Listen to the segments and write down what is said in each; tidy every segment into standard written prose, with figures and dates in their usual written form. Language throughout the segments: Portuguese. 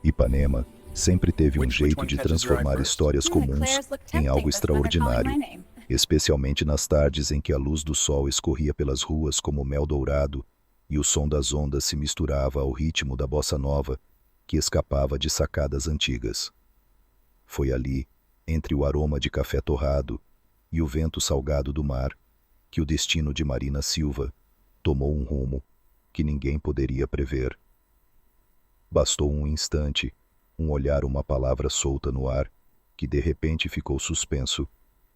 Ipanema sempre teve um jeito de transformar histórias comuns em algo extraordinário, especialmente nas tardes em que a luz do sol escorria pelas ruas como mel dourado e o som das ondas se misturava ao ritmo da bossa nova que escapava de sacadas antigas. Foi ali, entre o aroma de café torrado e o vento salgado do mar, que o destino de Marina Silva tomou um rumo que ninguém poderia prever. Bastou um instante, um olhar, uma palavra solta no ar, que de repente ficou suspenso,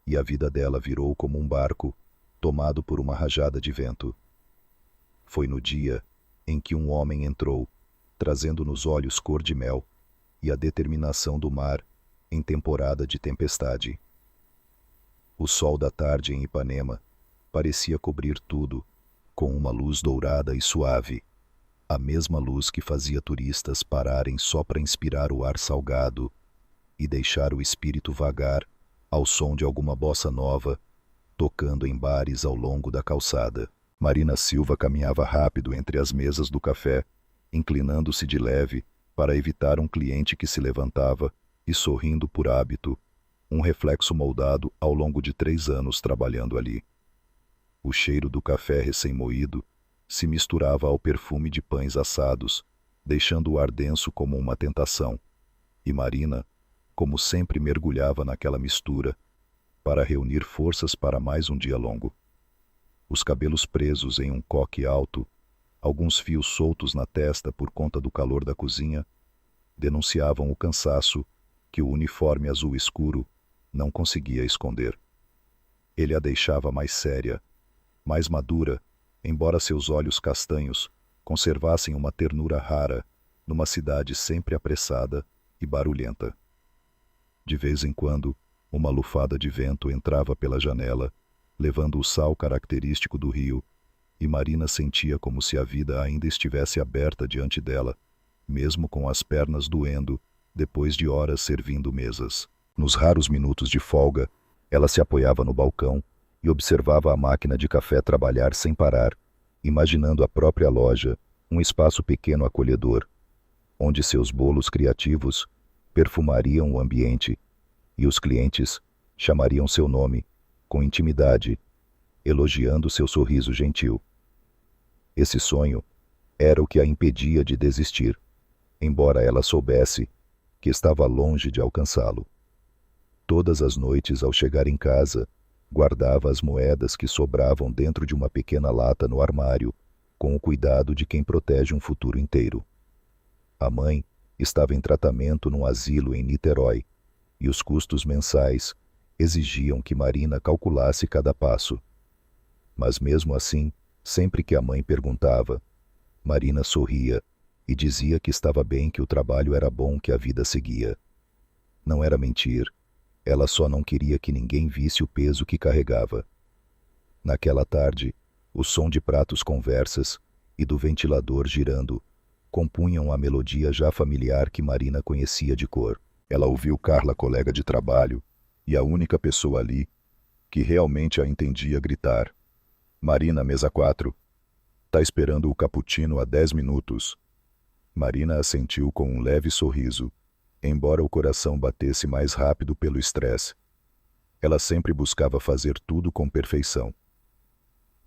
e a vida dela virou como um barco, tomado por uma rajada de vento. Foi no dia em que um homem entrou, trazendo nos olhos cor de mel e a determinação do mar em temporada de tempestade. O sol da tarde em Ipanema parecia cobrir tudo, com uma luz dourada e suave, a mesma luz que fazia turistas pararem só para inspirar o ar salgado e deixar o espírito vagar ao som de alguma bossa nova, tocando em bares ao longo da calçada. Marina Silva caminhava rápido entre as mesas do café, inclinando-se de leve para evitar um cliente que se levantava e sorrindo por hábito, um reflexo moldado ao longo de 3 anos trabalhando ali. O cheiro do café recém-moído se misturava ao perfume de pães assados, deixando o ar denso como uma tentação, e Marina, como sempre, mergulhava naquela mistura para reunir forças para mais um dia longo. Os cabelos presos em um coque alto, alguns fios soltos na testa por conta do calor da cozinha, denunciavam o cansaço que o uniforme azul escuro não conseguia esconder. Ele a deixava mais séria, mais madura, embora seus olhos castanhos conservassem uma ternura rara numa cidade sempre apressada e barulhenta. De vez em quando, uma lufada de vento entrava pela janela, levando o sal característico do rio, e Marina sentia como se a vida ainda estivesse aberta diante dela, mesmo com as pernas doendo, depois de horas servindo mesas. Nos raros minutos de folga, ela se apoiava no balcão e observava a máquina de café trabalhar sem parar, imaginando a própria loja, um espaço pequeno acolhedor, onde seus bolos criativos perfumariam o ambiente e os clientes chamariam seu nome com intimidade, elogiando seu sorriso gentil. Esse sonho era o que a impedia de desistir, embora ela soubesse que estava longe de alcançá-lo. Todas as noites, ao chegar em casa, guardava as moedas que sobravam dentro de uma pequena lata no armário, com o cuidado de quem protege um futuro inteiro. A mãe estava em tratamento num asilo em Niterói, e os custos mensais exigiam que Marina calculasse cada passo. Mas mesmo assim, sempre que a mãe perguntava, Marina sorria e dizia que estava bem, que o trabalho era bom, que a vida seguia. Não era mentir, ela só não queria que ninguém visse o peso que carregava. Naquela tarde, o som de pratos conversas e do ventilador girando compunham a melodia já familiar que Marina conhecia de cor. Ela ouviu Carla, colega de trabalho, e a única pessoa ali que realmente a entendia, gritar: "Marina, mesa 4. Tá esperando o cappuccino há 10 minutos. Marina assentiu com um leve sorriso, embora o coração batesse mais rápido pelo estresse. Ela sempre buscava fazer tudo com perfeição.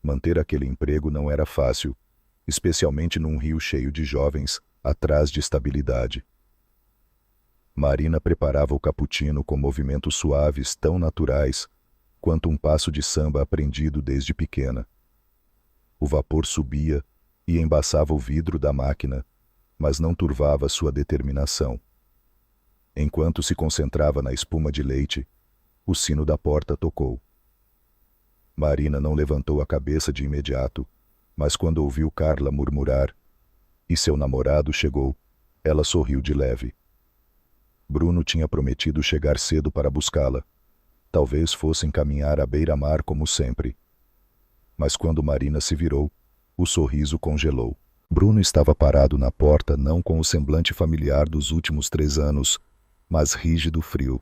Manter aquele emprego não era fácil, especialmente num Rio cheio de jovens atrás de estabilidade. Marina preparava o cappuccino com movimentos suaves tão naturais quanto um passo de samba aprendido desde pequena. O vapor subia e embaçava o vidro da máquina, mas não turvava sua determinação. Enquanto se concentrava na espuma de leite, o sino da porta tocou. Marina não levantou a cabeça de imediato, mas quando ouviu Carla murmurar "E seu namorado chegou", ela sorriu de leve. Bruno tinha prometido chegar cedo para buscá-la. Talvez fossem caminhar à beira-mar como sempre. Mas quando Marina se virou, o sorriso congelou. Bruno estava parado na porta, não com o semblante familiar dos últimos 3 anos, mas rígido, frio.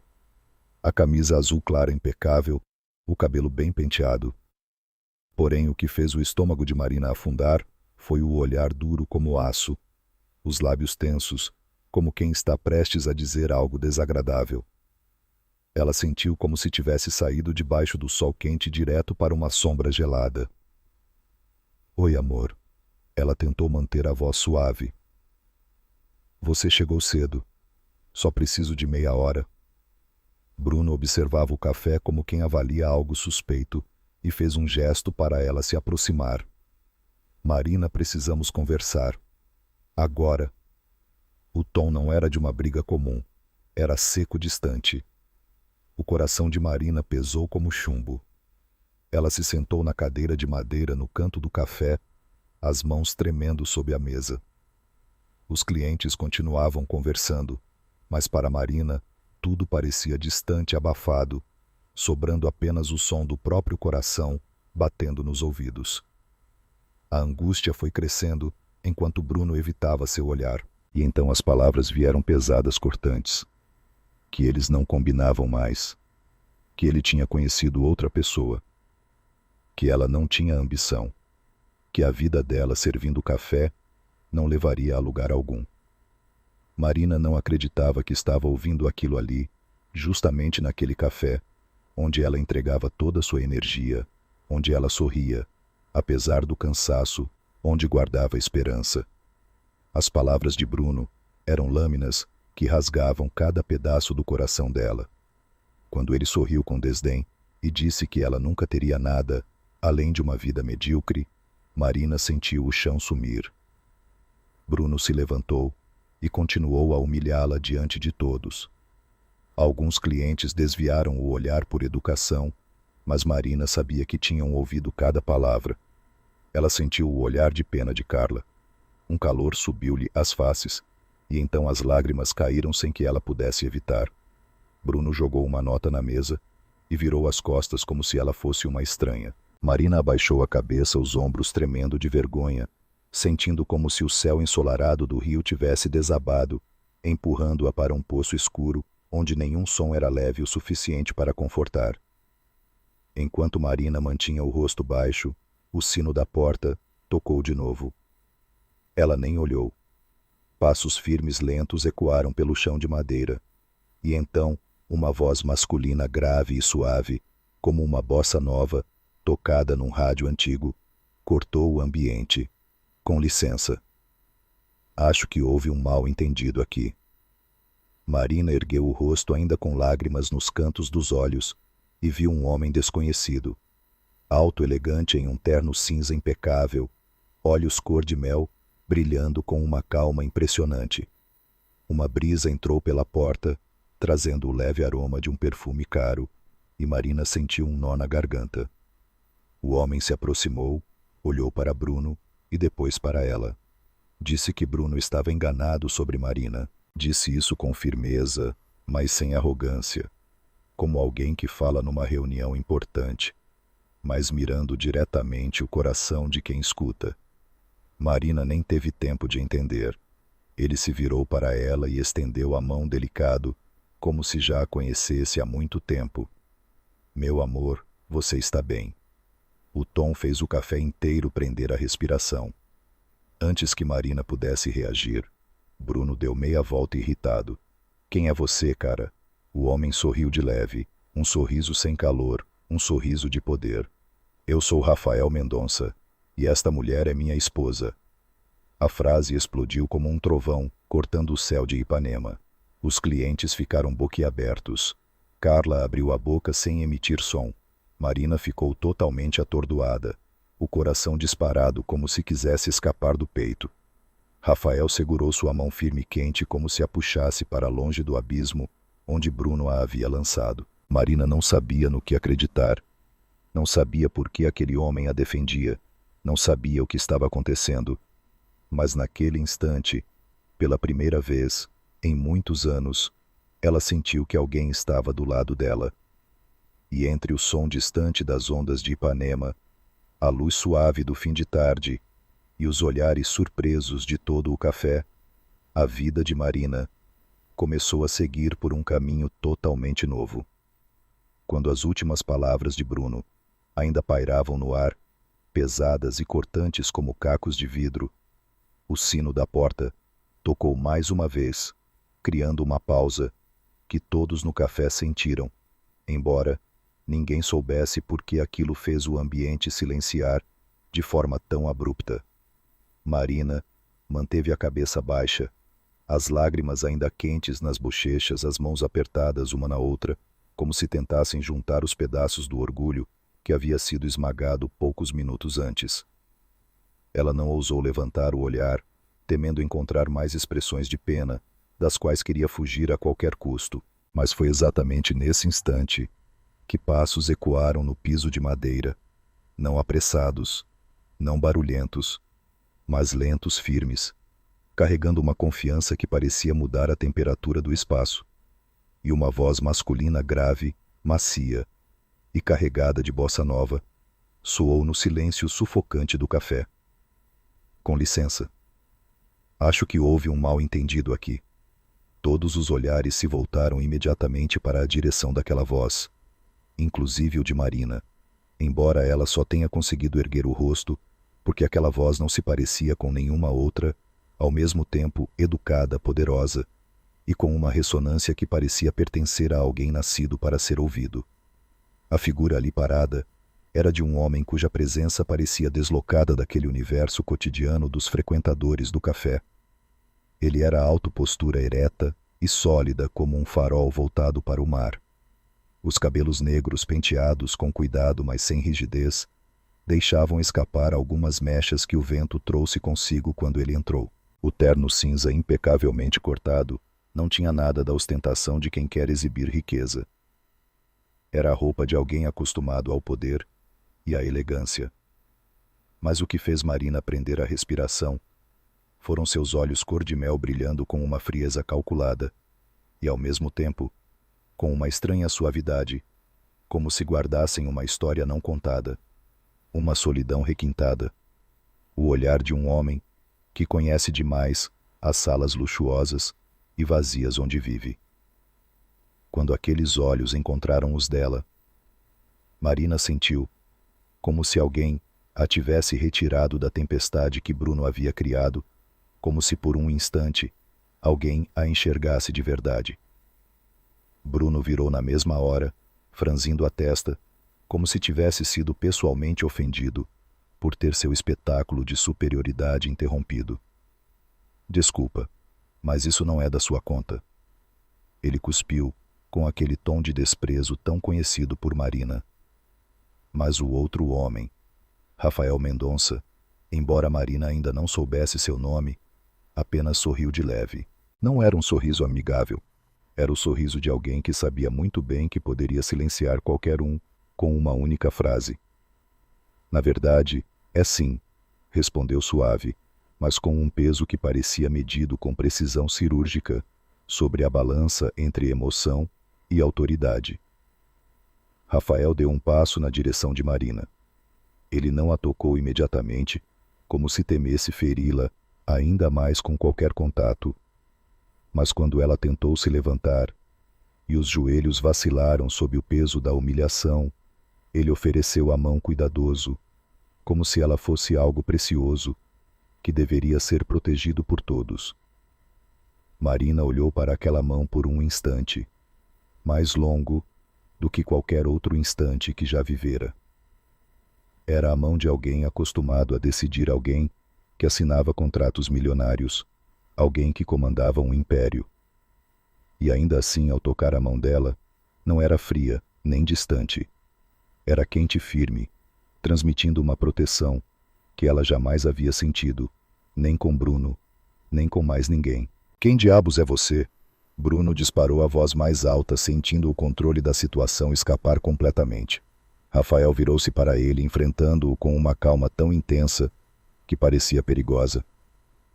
A camisa azul clara impecável, o cabelo bem penteado. Porém, o que fez o estômago de Marina afundar foi o olhar duro como aço, os lábios tensos, como quem está prestes a dizer algo desagradável. Ela sentiu como se tivesse saído debaixo do sol quente direto para uma sombra gelada. Oi, amor. Ela tentou manter a voz suave. Você chegou cedo. Só preciso de meia hora. Bruno observava o café como quem avalia algo suspeito e fez um gesto para ela se aproximar. Marina, precisamos conversar. Agora. O tom não era de uma briga comum. Era seco, distante. O coração de Marina pesou como chumbo. Ela se sentou na cadeira de madeira no canto do café, as mãos tremendo sob a mesa. Os clientes continuavam conversando, mas para Marina tudo parecia distante e abafado, sobrando apenas o som do próprio coração batendo nos ouvidos. A angústia foi crescendo enquanto Bruno evitava seu olhar, e então as palavras vieram pesadas, cortantes. Que eles não combinavam mais, que ele tinha conhecido outra pessoa, que ela não tinha ambição, que a vida dela servindo café não levaria a lugar algum. Marina não acreditava que estava ouvindo aquilo ali, justamente naquele café, onde ela entregava toda a sua energia, onde ela sorria, apesar do cansaço, onde guardava esperança. As palavras de Bruno eram lâminas que rasgavam cada pedaço do coração dela. Quando ele sorriu com desdém e disse que ela nunca teria nada além de uma vida medíocre, Marina sentiu o chão sumir. Bruno se levantou e continuou a humilhá-la diante de todos. Alguns clientes desviaram o olhar por educação, mas Marina sabia que tinham ouvido cada palavra. Ela sentiu o olhar de pena de Carla. Um calor subiu-lhe às faces, e então as lágrimas caíram sem que ela pudesse evitar. Bruno jogou uma nota na mesa e virou as costas como se ela fosse uma estranha. Marina abaixou a cabeça, os ombros tremendo de vergonha, sentindo como se o céu ensolarado do rio tivesse desabado, empurrando-a para um poço escuro, onde nenhum som era leve o suficiente para confortar. Enquanto Marina mantinha o rosto baixo, o sino da porta tocou de novo. Ela nem olhou. Passos firmes lentos ecoaram pelo chão de madeira, e então uma voz masculina grave e suave, como uma bossa nova, tocada num rádio antigo, cortou o ambiente. Com licença. Acho que houve um mal-entendido aqui. Marina ergueu o rosto ainda com lágrimas nos cantos dos olhos e viu um homem desconhecido. Alto, elegante em um terno cinza impecável, olhos cor de mel, brilhando com uma calma impressionante. Uma brisa entrou pela porta, trazendo o leve aroma de um perfume caro, e Marina sentiu um nó na garganta. O homem se aproximou, olhou para Bruno e depois para ela. Disse que Bruno estava enganado sobre Marina. Disse isso com firmeza, mas sem arrogância, como alguém que fala numa reunião importante, mas mirando diretamente o coração de quem escuta. Marina nem teve tempo de entender. Ele se virou para ela e estendeu a mão delicado, como se já a conhecesse há muito tempo. Meu amor, você está bem. O tom fez o café inteiro prender a respiração. Antes que Marina pudesse reagir, Bruno deu meia volta irritado. Quem é você, cara? O homem sorriu de leve, um sorriso sem calor, um sorriso de poder. Eu sou Rafael Mendonça, e esta mulher é minha esposa. A frase explodiu como um trovão, cortando o céu de Ipanema. Os clientes ficaram boquiabertos. Carla abriu a boca sem emitir som. Marina ficou totalmente atordoada, o coração disparado como se quisesse escapar do peito. Rafael segurou sua mão firme e quente como se a puxasse para longe do abismo onde Bruno a havia lançado. Marina não sabia no que acreditar. Não sabia por que aquele homem a defendia. Não sabia o que estava acontecendo. Mas naquele instante, pela primeira vez, em muitos anos, ela sentiu que alguém estava do lado dela. E entre o som distante das ondas de Ipanema, a luz suave do fim de tarde e os olhares surpresos de todo o café, a vida de Marina começou a seguir por um caminho totalmente novo. Quando as últimas palavras de Bruno ainda pairavam no ar, pesadas e cortantes como cacos de vidro, o sino da porta tocou mais uma vez criando uma pausa que todos no café sentiram, embora ninguém soubesse por que aquilo fez o ambiente silenciar de forma tão abrupta. Marina manteve a cabeça baixa, as lágrimas ainda quentes nas bochechas, as mãos apertadas uma na outra, como se tentassem juntar os pedaços do orgulho que havia sido esmagado poucos minutos antes. Ela não ousou levantar o olhar, temendo encontrar mais expressões de pena, das quais queria fugir a qualquer custo, mas foi exatamente nesse instante que passos ecoaram no piso de madeira, não apressados, não barulhentos, mas lentos, firmes, carregando uma confiança que parecia mudar a temperatura do espaço, e uma voz masculina grave, macia e carregada de bossa nova, soou no silêncio sufocante do café. Com licença. Acho que houve um mal-entendido aqui. Todos os olhares se voltaram imediatamente para a direção daquela voz, inclusive o de Marina, embora ela só tenha conseguido erguer o rosto, porque aquela voz não se parecia com nenhuma outra, ao mesmo tempo educada, poderosa, e com uma ressonância que parecia pertencer a alguém nascido para ser ouvido. A figura ali parada era de um homem cuja presença parecia deslocada daquele universo cotidiano dos frequentadores do café. Ele era alto, postura ereta e sólida como um farol voltado para o mar. Os cabelos negros penteados com cuidado, mas sem rigidez, deixavam escapar algumas mechas que o vento trouxe consigo quando ele entrou. O terno cinza impecavelmente cortado não tinha nada da ostentação de quem quer exibir riqueza. Era a roupa de alguém acostumado ao poder e à elegância. Mas o que fez Marina prender a respiração foram seus olhos cor-de-mel brilhando com uma frieza calculada e, ao mesmo tempo, com uma estranha suavidade, como se guardassem uma história não contada, uma solidão requintada, o olhar de um homem que conhece demais as salas luxuosas e vazias onde vive. Quando aqueles olhos encontraram os dela, Marina sentiu como se alguém a tivesse retirado da tempestade que Bruno havia criado, como se por um instante alguém a enxergasse de verdade. Bruno virou na mesma hora, franzindo a testa, como se tivesse sido pessoalmente ofendido por ter seu espetáculo de superioridade interrompido. Desculpa, mas isso não é da sua conta. Ele cuspiu com aquele tom de desprezo tão conhecido por Marina. Mas o outro homem, Rafael Mendonça, embora Marina ainda não soubesse seu nome, apenas sorriu de leve. Não era um sorriso amigável. Era o sorriso de alguém que sabia muito bem que poderia silenciar qualquer um com uma única frase. Na verdade, é sim, respondeu suave, mas com um peso que parecia medido com precisão cirúrgica sobre a balança entre emoção e autoridade. Rafael deu um passo na direção de Marina. Ele não a tocou imediatamente, como se temesse feri-la ainda mais com qualquer contato. Mas quando ela tentou se levantar e os joelhos vacilaram sob o peso da humilhação, ele ofereceu a mão cuidadoso, como se ela fosse algo precioso, que deveria ser protegido por todos. Marina olhou para aquela mão por um instante, mais longo do que qualquer outro instante que já vivera. Era a mão de alguém acostumado a decidir, alguém que assinava contratos milionários, alguém que comandava um império. E ainda assim, ao tocar a mão dela, não era fria, nem distante. Era quente e firme, transmitindo uma proteção que ela jamais havia sentido, nem com Bruno, nem com mais ninguém. Quem diabos é você? Bruno disparou a voz mais alta, sentindo o controle da situação escapar completamente. Rafael virou-se para ele, enfrentando-o com uma calma tão intensa que parecia perigosa.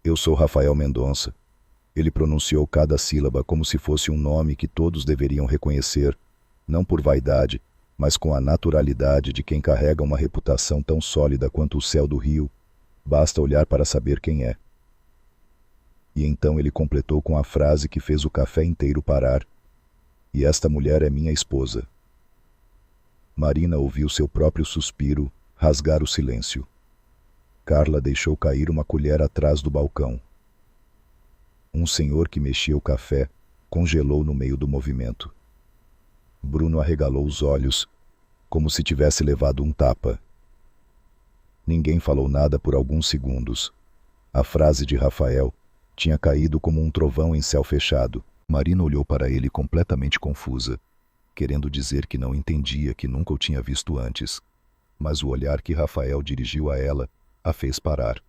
Eu sou Rafael Mendonça. Ele pronunciou cada sílaba como se fosse um nome que todos deveriam reconhecer, não por vaidade, mas com a naturalidade de quem carrega uma reputação tão sólida quanto o céu do rio. Basta olhar para saber quem é. E então ele completou com a frase que fez o café inteiro parar. E esta mulher é minha esposa. Marina ouviu seu próprio suspiro rasgar o silêncio. Carla deixou cair uma colher atrás do balcão. Um senhor que mexia o café congelou no meio do movimento. Bruno arregalou os olhos, como se tivesse levado um tapa. Ninguém falou nada por alguns segundos. A frase de Rafael tinha caído como um trovão em céu fechado. Marina olhou para ele completamente confusa, querendo dizer que não entendia, que nunca o tinha visto antes. Mas o olhar que Rafael dirigiu a ela a fez parar.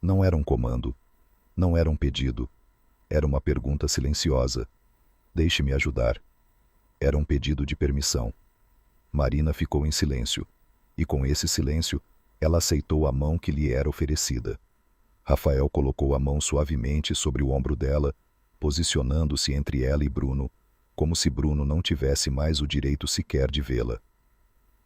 Não era um comando, não era um pedido, era uma pergunta silenciosa. Deixe-me ajudar. Era um pedido de permissão. Marina ficou em silêncio, e com esse silêncio, ela aceitou a mão que lhe era oferecida. Rafael colocou a mão suavemente sobre o ombro dela, posicionando-se entre ela e Bruno, como se Bruno não tivesse mais o direito sequer de vê-la.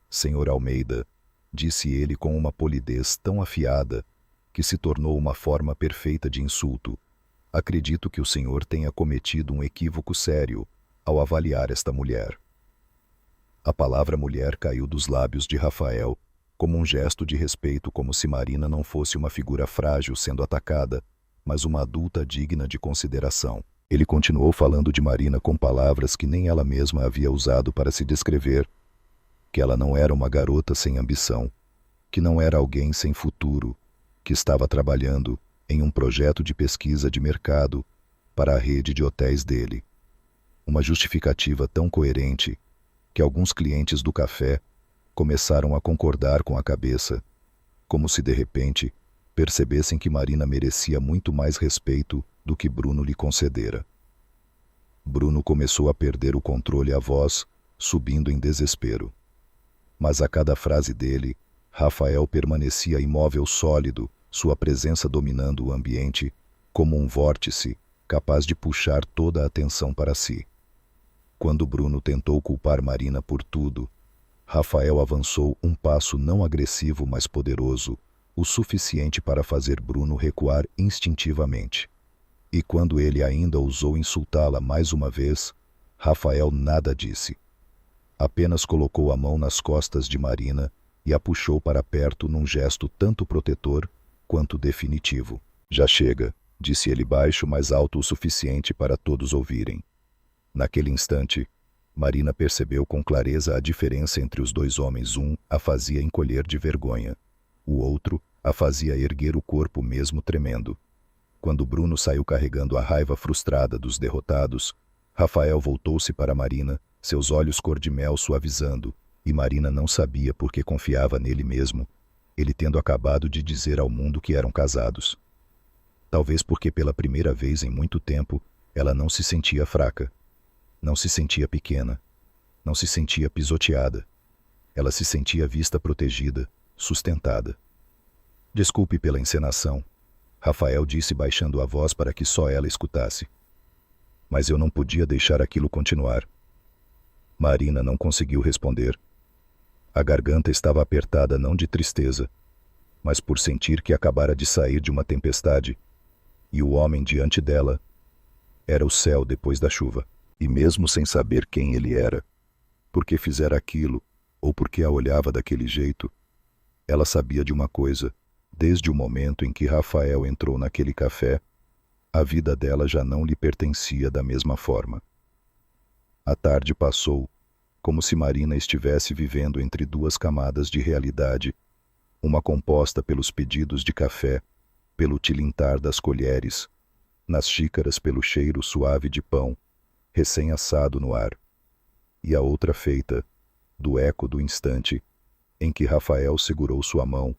Senhor Almeida, disse ele com uma polidez tão afiada que se tornou uma forma perfeita de insulto. Acredito que o senhor tenha cometido um equívoco sério ao avaliar esta mulher. A palavra mulher caiu dos lábios de Rafael como um gesto de respeito, como se Marina não fosse uma figura frágil sendo atacada, mas uma adulta digna de consideração. Ele continuou falando de Marina com palavras que nem ela mesma havia usado para se descrever, que ela não era uma garota sem ambição, que não era alguém sem futuro, que estava trabalhando em um projeto de pesquisa de mercado para a rede de hotéis dele. Uma justificativa tão coerente que alguns clientes do café começaram a concordar com a cabeça, como se de repente percebessem que Marina merecia muito mais respeito do que Bruno lhe concedera. Bruno começou a perder o controle, a voz subindo em desespero. Mas a cada frase dele, Rafael permanecia imóvel, sólido, sua presença dominando o ambiente como um vórtice capaz de puxar toda a atenção para si. Quando Bruno tentou culpar Marina por tudo, Rafael avançou um passo não agressivo, mas poderoso, o suficiente para fazer Bruno recuar instintivamente. E quando ele ainda ousou insultá-la mais uma vez, Rafael nada disse. Apenas colocou a mão nas costas de Marina e a puxou para perto num gesto tanto protetor quanto definitivo. Já chega, disse ele baixo, mas alto o suficiente para todos ouvirem. Naquele instante, Marina percebeu com clareza a diferença entre os dois homens. Um a fazia encolher de vergonha. O outro a fazia erguer o corpo mesmo tremendo. Quando Bruno saiu carregando a raiva frustrada dos derrotados, Rafael voltou-se para Marina, seus olhos cor de mel suavizando, e Marina não sabia por que confiava nele mesmo, ele tendo acabado de dizer ao mundo que eram casados. Talvez porque pela primeira vez em muito tempo ela não se sentia fraca. Não se sentia pequena, não se sentia pisoteada. Ela se sentia vista, protegida, sustentada. Desculpe pela encenação, Rafael disse baixando a voz para que só ela escutasse. Mas eu não podia deixar aquilo continuar. Marina não conseguiu responder. A garganta estava apertada não de tristeza, mas por sentir que acabara de sair de uma tempestade, e o homem diante dela era o céu depois da chuva. E mesmo sem saber quem ele era, por que fizera aquilo, ou por que a olhava daquele jeito, ela sabia de uma coisa: desde o momento em que Rafael entrou naquele café, a vida dela já não lhe pertencia da mesma forma. A tarde passou, como se Marina estivesse vivendo entre duas camadas de realidade, uma composta pelos pedidos de café, pelo tilintar das colheres, nas xícaras pelo cheiro suave de pão, recém-assado no ar, e a outra feita do eco do instante em que Rafael segurou sua mão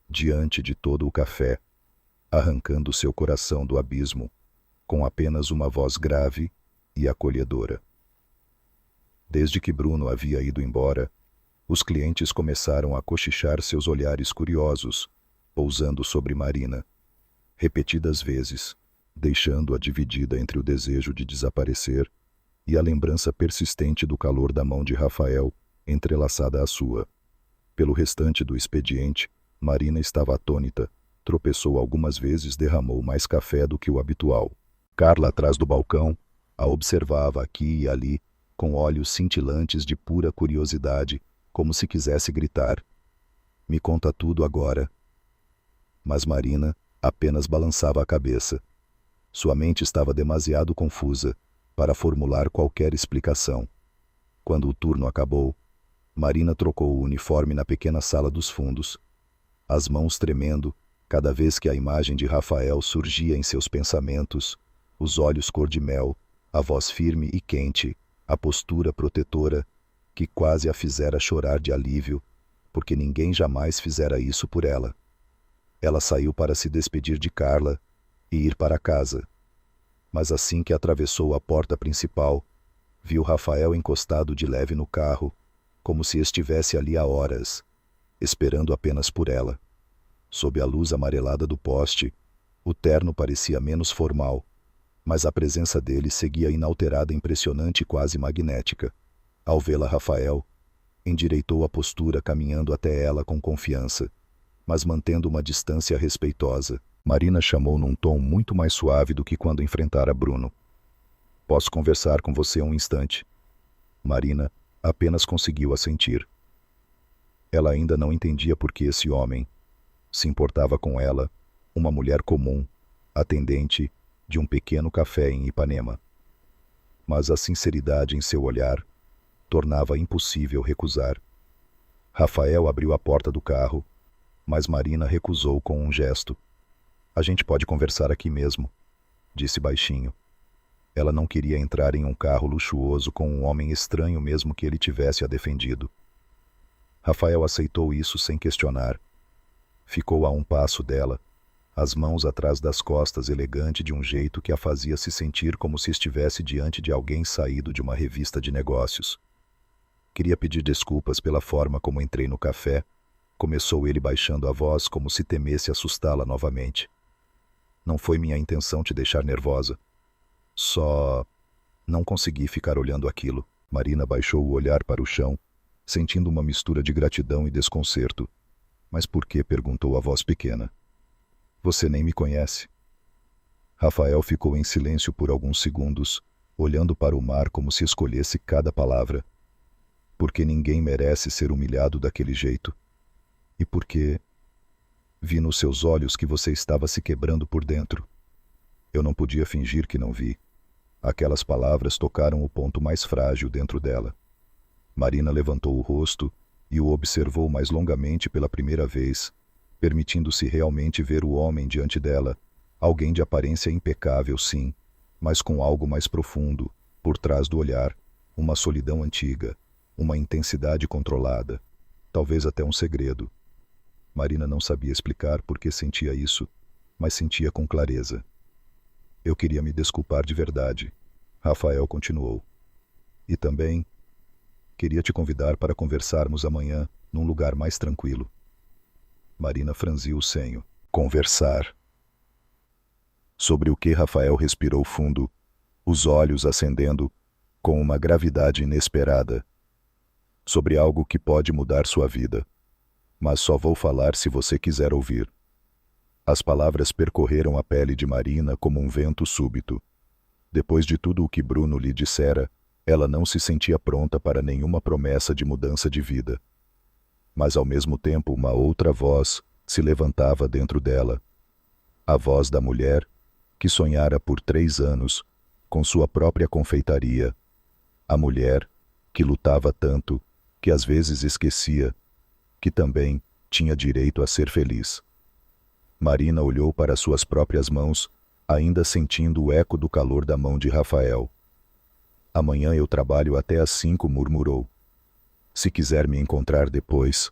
diante de todo o café, arrancando seu coração do abismo com apenas uma voz grave e acolhedora. Desde que Bruno havia ido embora, os clientes começaram a cochichar, seus olhares curiosos pousando sobre Marina, repetidas vezes, deixando-a dividida entre o desejo de desaparecer e a lembrança persistente do calor da mão de Rafael entrelaçada à sua. Pelo restante do expediente, Marina estava atônita, tropeçou algumas vezes, derramou mais café do que o habitual. Carla, atrás do balcão, a observava aqui e ali, com olhos cintilantes de pura curiosidade, como se quisesse gritar: "Me conta tudo agora." Mas Marina apenas balançava a cabeça. Sua mente estava demasiado confusa, para formular qualquer explicação. Quando o turno acabou, Marina trocou o uniforme na pequena sala dos fundos, as mãos tremendo cada vez que a imagem de Rafael surgia em seus pensamentos, os olhos cor de mel, a voz firme e quente, a postura protetora, que quase a fizera chorar de alívio, porque ninguém jamais fizera isso por ela. Ela saiu para se despedir de Carla e ir para casa. Mas assim que atravessou a porta principal, viu Rafael encostado de leve no carro, como se estivesse ali há horas, esperando apenas por ela. Sob a luz amarelada do poste, o terno parecia menos formal, mas a presença dele seguia inalterada, impressionante e quase magnética. Ao vê-la, Rafael endireitou a postura, caminhando até ela com confiança, mas mantendo uma distância respeitosa. Marina chamou num tom muito mais suave do que quando enfrentara Bruno. "Posso conversar com você um instante?" Marina apenas conseguiu assentir. Ela ainda não entendia por que esse homem se importava com ela, uma mulher comum, atendente de um pequeno café em Ipanema. Mas a sinceridade em seu olhar tornava impossível recusar. Rafael abriu a porta do carro, mas Marina recusou com um gesto. "A gente pode conversar aqui mesmo", disse baixinho. Ela não queria entrar em um carro luxuoso com um homem estranho, mesmo que ele tivesse a defendido. Rafael aceitou isso sem questionar. Ficou a um passo dela, as mãos atrás das costas, elegante de um jeito que a fazia se sentir como se estivesse diante de alguém saído de uma revista de negócios. "Queria pedir desculpas pela forma como entrei no café", começou ele baixando a voz como se temesse assustá-la novamente. "Não foi minha intenção te deixar nervosa. Só não consegui ficar olhando aquilo." Marina baixou o olhar para o chão, sentindo uma mistura de gratidão e desconcerto. "Mas por quê?", perguntou a voz pequena. "Você nem me conhece." Rafael ficou em silêncio por alguns segundos, olhando para o mar como se escolhesse cada palavra. "Porque ninguém merece ser humilhado daquele jeito. E porque vi nos seus olhos que você estava se quebrando por dentro. Eu não podia fingir que não vi." Aquelas palavras tocaram o ponto mais frágil dentro dela. Marina levantou o rosto e o observou mais longamente pela primeira vez, permitindo-se realmente ver o homem diante dela, alguém de aparência impecável, sim, mas com algo mais profundo, por trás do olhar, uma solidão antiga, uma intensidade controlada, talvez até um segredo. Marina não sabia explicar por que sentia isso, mas sentia com clareza. "Eu queria me desculpar de verdade", Rafael continuou. "E também queria te convidar para conversarmos amanhã num lugar mais tranquilo." Marina franziu o senho. Conversar. Sobre o que Rafael respirou fundo, os olhos acendendo com uma gravidade inesperada. "Sobre algo que pode mudar sua vida. Mas só vou falar se você quiser ouvir." As palavras percorreram a pele de Marina como um vento súbito. Depois de tudo o que Bruno lhe dissera, ela não se sentia pronta para nenhuma promessa de mudança de vida. Mas ao mesmo tempo uma outra voz se levantava dentro dela. A voz da mulher que sonhara por 3 anos com sua própria confeitaria. A mulher que lutava tanto que às vezes esquecia que também tinha direito a ser feliz. Marina olhou para suas próprias mãos, ainda sentindo o eco do calor da mão de Rafael. "Amanhã eu trabalho até às 5, murmurou. "Se quiser me encontrar depois."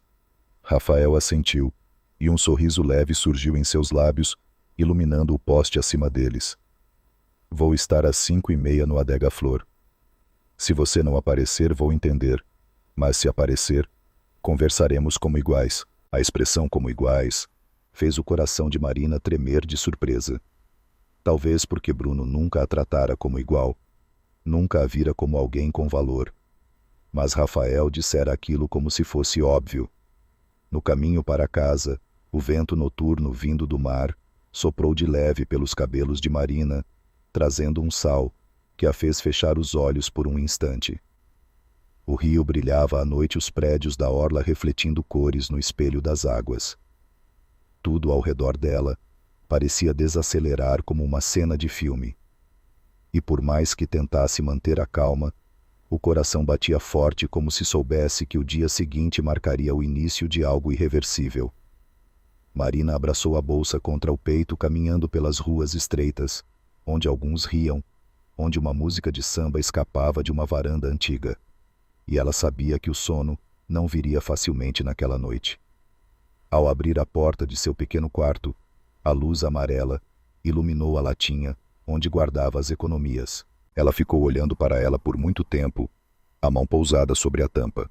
Rafael assentiu, e um sorriso leve surgiu em seus lábios, iluminando o poste acima deles. "Vou estar às 5:30 no Adega Flor. Se você não aparecer, vou entender. Mas se aparecer, conversaremos como iguais." A expressão "como iguais" fez o coração de Marina tremer de surpresa. Talvez porque Bruno nunca a tratara como igual, nunca a vira como alguém com valor. Mas Rafael dissera aquilo como se fosse óbvio. No caminho para casa, o vento noturno vindo do mar soprou de leve pelos cabelos de Marina, trazendo um sal que a fez fechar os olhos por um instante. O rio brilhava à noite, os prédios da orla refletindo cores no espelho das águas. Tudo ao redor dela parecia desacelerar como uma cena de filme. e por mais que tentasse manter a calma, o coração batia forte como se soubesse que o dia seguinte marcaria o início de algo irreversível. Marina abraçou a bolsa contra o peito caminhando pelas ruas estreitas, onde alguns riam, onde uma música de samba escapava de uma varanda antiga. E ela sabia que o sono não viria facilmente naquela noite. Ao abrir a porta de seu pequeno quarto, a luz amarela iluminou a latinha onde guardava as economias. Ela ficou olhando para ela por muito tempo, a mão pousada sobre a tampa.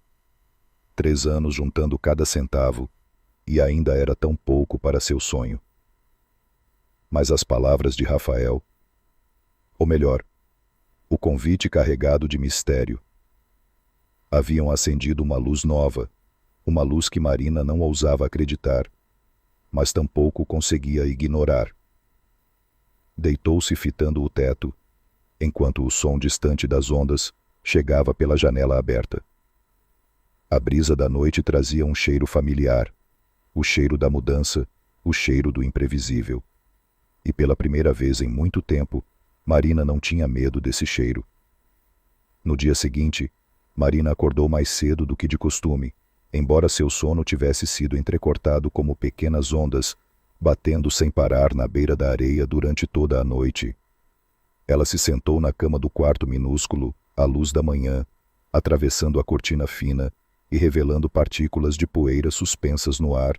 3 anos juntando cada centavo, e ainda era tão pouco para seu sonho. Mas as palavras de Rafael, ou melhor, o convite carregado de mistério, haviam acendido uma luz nova, uma luz que Marina não ousava acreditar, mas tampouco conseguia ignorar. Deitou-se fitando o teto, enquanto o som distante das ondas chegava pela janela aberta. A brisa da noite trazia um cheiro familiar, o cheiro da mudança, o cheiro do imprevisível. E pela primeira vez em muito tempo, Marina não tinha medo desse cheiro. No dia seguinte, Marina acordou mais cedo do que de costume, embora seu sono tivesse sido entrecortado como pequenas ondas, batendo sem parar na beira da areia durante toda a noite. Ela se sentou na cama do quarto minúsculo, à luz da manhã, atravessando a cortina fina e revelando partículas de poeira suspensas no ar,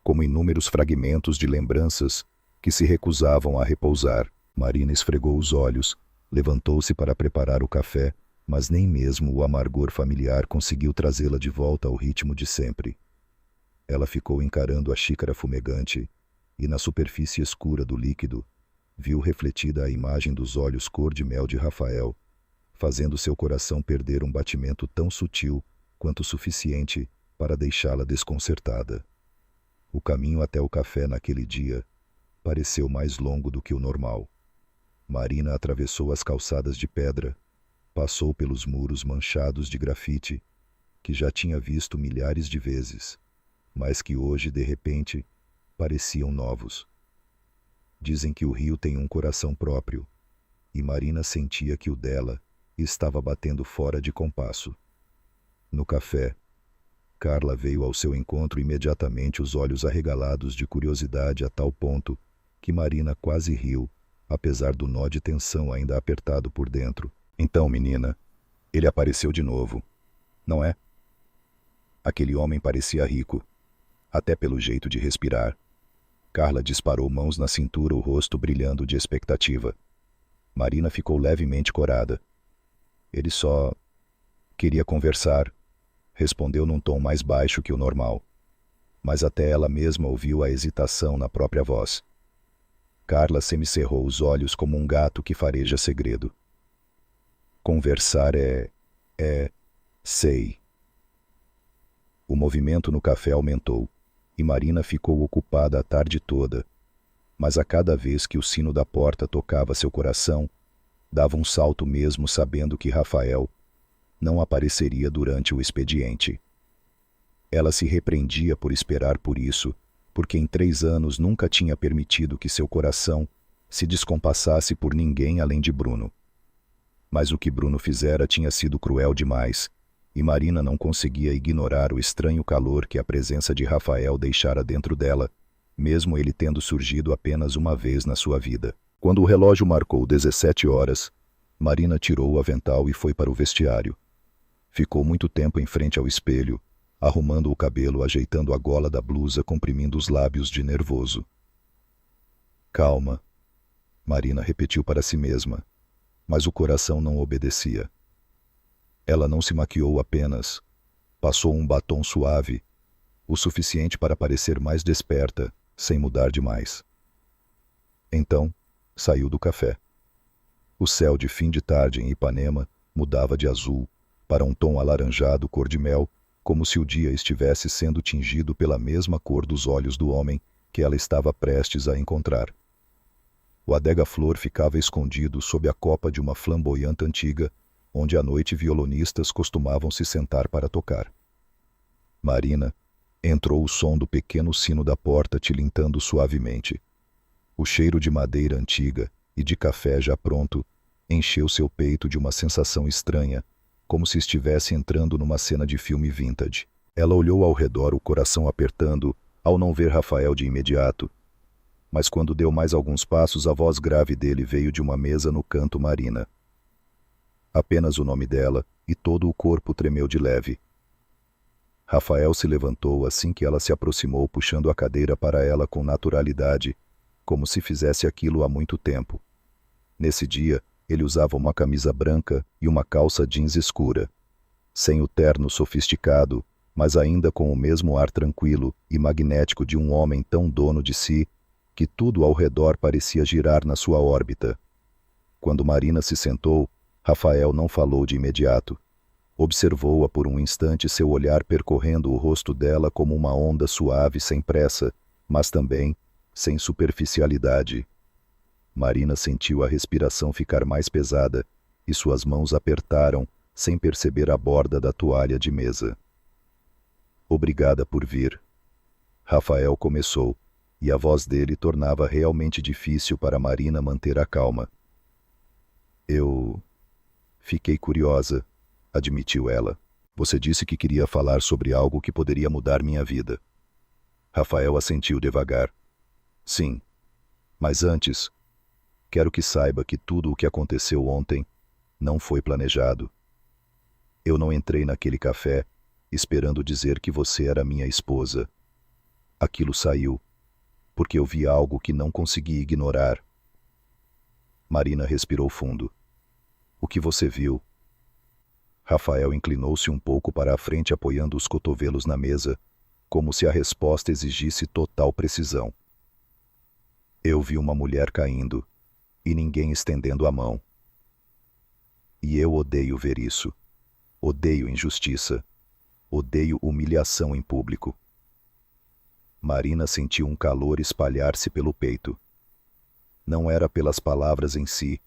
como inúmeros fragmentos de lembranças que se recusavam a repousar. Marina esfregou os olhos, levantou-se para preparar o café, mas nem mesmo o amargor familiar conseguiu trazê-la de volta ao ritmo de sempre. Ela ficou encarando a xícara fumegante e, na superfície escura do líquido, viu refletida a imagem dos olhos cor-de-mel de Rafael, fazendo seu coração perder um batimento tão sutil quanto suficiente para deixá-la desconcertada. O caminho até o café naquele dia pareceu mais longo do que o normal. Marina atravessou as calçadas de pedra, passou pelos muros manchados de grafite, que já tinha visto milhares de vezes, mas que hoje, de repente, pareciam novos. Dizem que o rio tem um coração próprio, e Marina sentia que o dela estava batendo fora de compasso. No café, Carla veio ao seu encontro imediatamente, os olhos arregalados de curiosidade a tal ponto que Marina quase riu, apesar do nó de tensão ainda apertado por dentro. Então, menina, ele apareceu de novo, não é? Aquele homem parecia rico, até pelo jeito de respirar. Carla disparou mãos na cintura, o rosto brilhando de expectativa. Marina ficou levemente corada. Ele só queria conversar, respondeu num tom mais baixo que o normal. Mas até ela mesma ouviu a hesitação na própria voz. Carla semicerrou os olhos como um gato que fareja segredo. Conversar sei. O movimento no café aumentou, e Marina ficou ocupada a tarde toda, mas a cada vez que o sino da porta tocava seu coração, dava um salto mesmo sabendo que Rafael não apareceria durante o expediente. Ela se repreendia por esperar por isso, porque em 3 anos nunca tinha permitido que seu coração se descompassasse por ninguém além de Bruno. Mas o que Bruno fizera tinha sido cruel demais, e Marina não conseguia ignorar o estranho calor que a presença de Rafael deixara dentro dela, mesmo ele tendo surgido apenas uma vez na sua vida. Quando o relógio marcou 17 horas, Marina tirou o avental e foi para o vestiário. Ficou muito tempo em frente ao espelho, arrumando o cabelo, ajeitando a gola da blusa, comprimindo os lábios de nervoso. Calma, Marina repetiu para si mesma, mas o coração não obedecia. Ela não se maquiou apenas, passou um batom suave, o suficiente para parecer mais desperta, sem mudar demais. Então, saiu do café. O céu de fim de tarde em Ipanema mudava de azul para um tom alaranjado cor-de-mel, como se o dia estivesse sendo tingido pela mesma cor dos olhos do homem que ela estava prestes a encontrar. O adega-flor ficava escondido sob a copa de uma flamboyante antiga, onde à noite violonistas costumavam se sentar para tocar. Marina entrou o som do pequeno sino da porta tilintando suavemente. O cheiro de madeira antiga e de café já pronto encheu seu peito de uma sensação estranha, como se estivesse entrando numa cena de filme vintage. Ela olhou ao redor, o coração apertando, ao não ver Rafael de imediato. Mas quando deu mais alguns passos, a voz grave dele veio de uma mesa no canto. Marina. Apenas o nome dela, e todo o corpo tremeu de leve. Rafael se levantou assim que ela se aproximou, puxando a cadeira para ela com naturalidade, como se fizesse aquilo há muito tempo. Nesse dia, ele usava uma camisa branca e uma calça jeans escura. Sem o terno sofisticado, mas ainda com o mesmo ar tranquilo e magnético de um homem tão dono de si, que tudo ao redor parecia girar na sua órbita. Quando Marina se sentou, Rafael não falou de imediato. Observou-a por um instante, seu olhar percorrendo o rosto dela como uma onda suave, sem pressa, mas também sem superficialidade. Marina sentiu a respiração ficar mais pesada e suas mãos apertaram, sem perceber a borda da toalha de mesa. Obrigada por vir. Rafael começou, e a voz dele tornava realmente difícil para Marina manter a calma. Eu fiquei curiosa, admitiu ela. Você disse que queria falar sobre algo que poderia mudar minha vida. Rafael assentiu devagar. Sim, mas antes, quero que saiba que tudo o que aconteceu ontem não foi planejado. Eu não entrei naquele café esperando dizer que você era minha esposa. Aquilo saiu porque eu vi algo que não consegui ignorar. Marina respirou fundo. O que você viu? Rafael inclinou-se um pouco para a frente, apoiando os cotovelos na mesa, como se a resposta exigisse total precisão. Eu vi uma mulher caindo, e ninguém estendendo a mão. E eu odeio ver isso. Odeio injustiça. Odeio humilhação em público. Marina sentiu um calor espalhar-se pelo peito. Não era pelas palavras em si,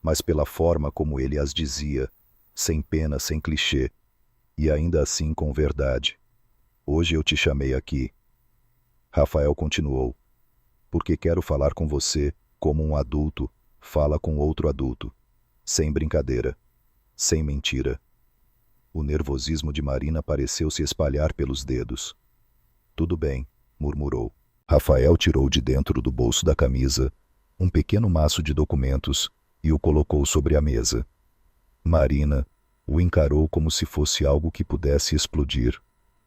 mas pela forma como ele as dizia, sem pena, sem clichê, e ainda assim com verdade. Hoje eu te chamei aqui. Rafael continuou. Porque quero falar com você como um adulto fala com outro adulto. Sem brincadeira. Sem mentira. O nervosismo de Marina pareceu se espalhar pelos dedos. Tudo bem, murmurou. Rafael tirou de dentro do bolso da camisa um pequeno maço de documentos e o colocou sobre a mesa. Marina o encarou como se fosse algo que pudesse explodir.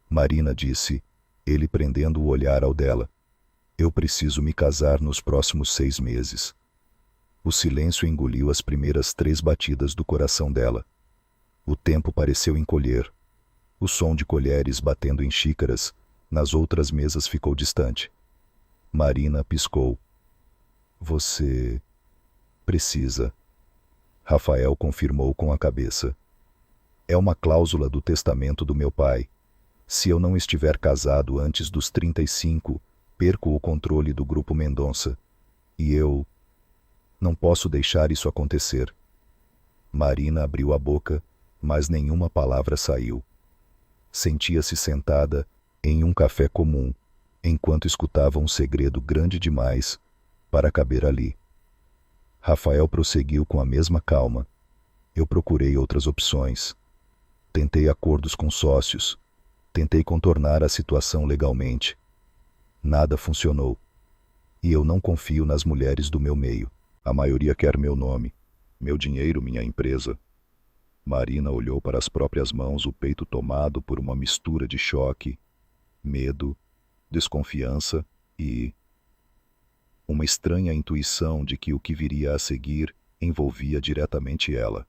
Marina disse, ele prendendo o olhar ao dela. Eu preciso me casar nos próximos 6 meses. O silêncio engoliu as primeiras 3 batidas do coração dela. O tempo pareceu encolher. O som de colheres batendo em xícaras nas outras mesas ficou distante. Marina piscou. Você precisa. Rafael confirmou com a cabeça. É uma cláusula do testamento do meu pai. Se eu não estiver casado antes dos 35, perco o controle do Grupo Mendonça. E eu não posso deixar isso acontecer. Marina abriu a boca, mas nenhuma palavra saiu. Sentia-se sentada em um café comum, enquanto escutava um segredo grande demais para caber ali. Rafael prosseguiu com a mesma calma. Eu procurei outras opções. Tentei acordos com sócios. Tentei contornar a situação legalmente. Nada funcionou. E eu não confio nas mulheres do meu meio. A maioria quer meu nome, meu dinheiro, minha empresa. Marina olhou para as próprias mãos, o peito tomado por uma mistura de choque, medo, desconfiança e uma estranha intuição de que o que viria a seguir envolvia diretamente ela.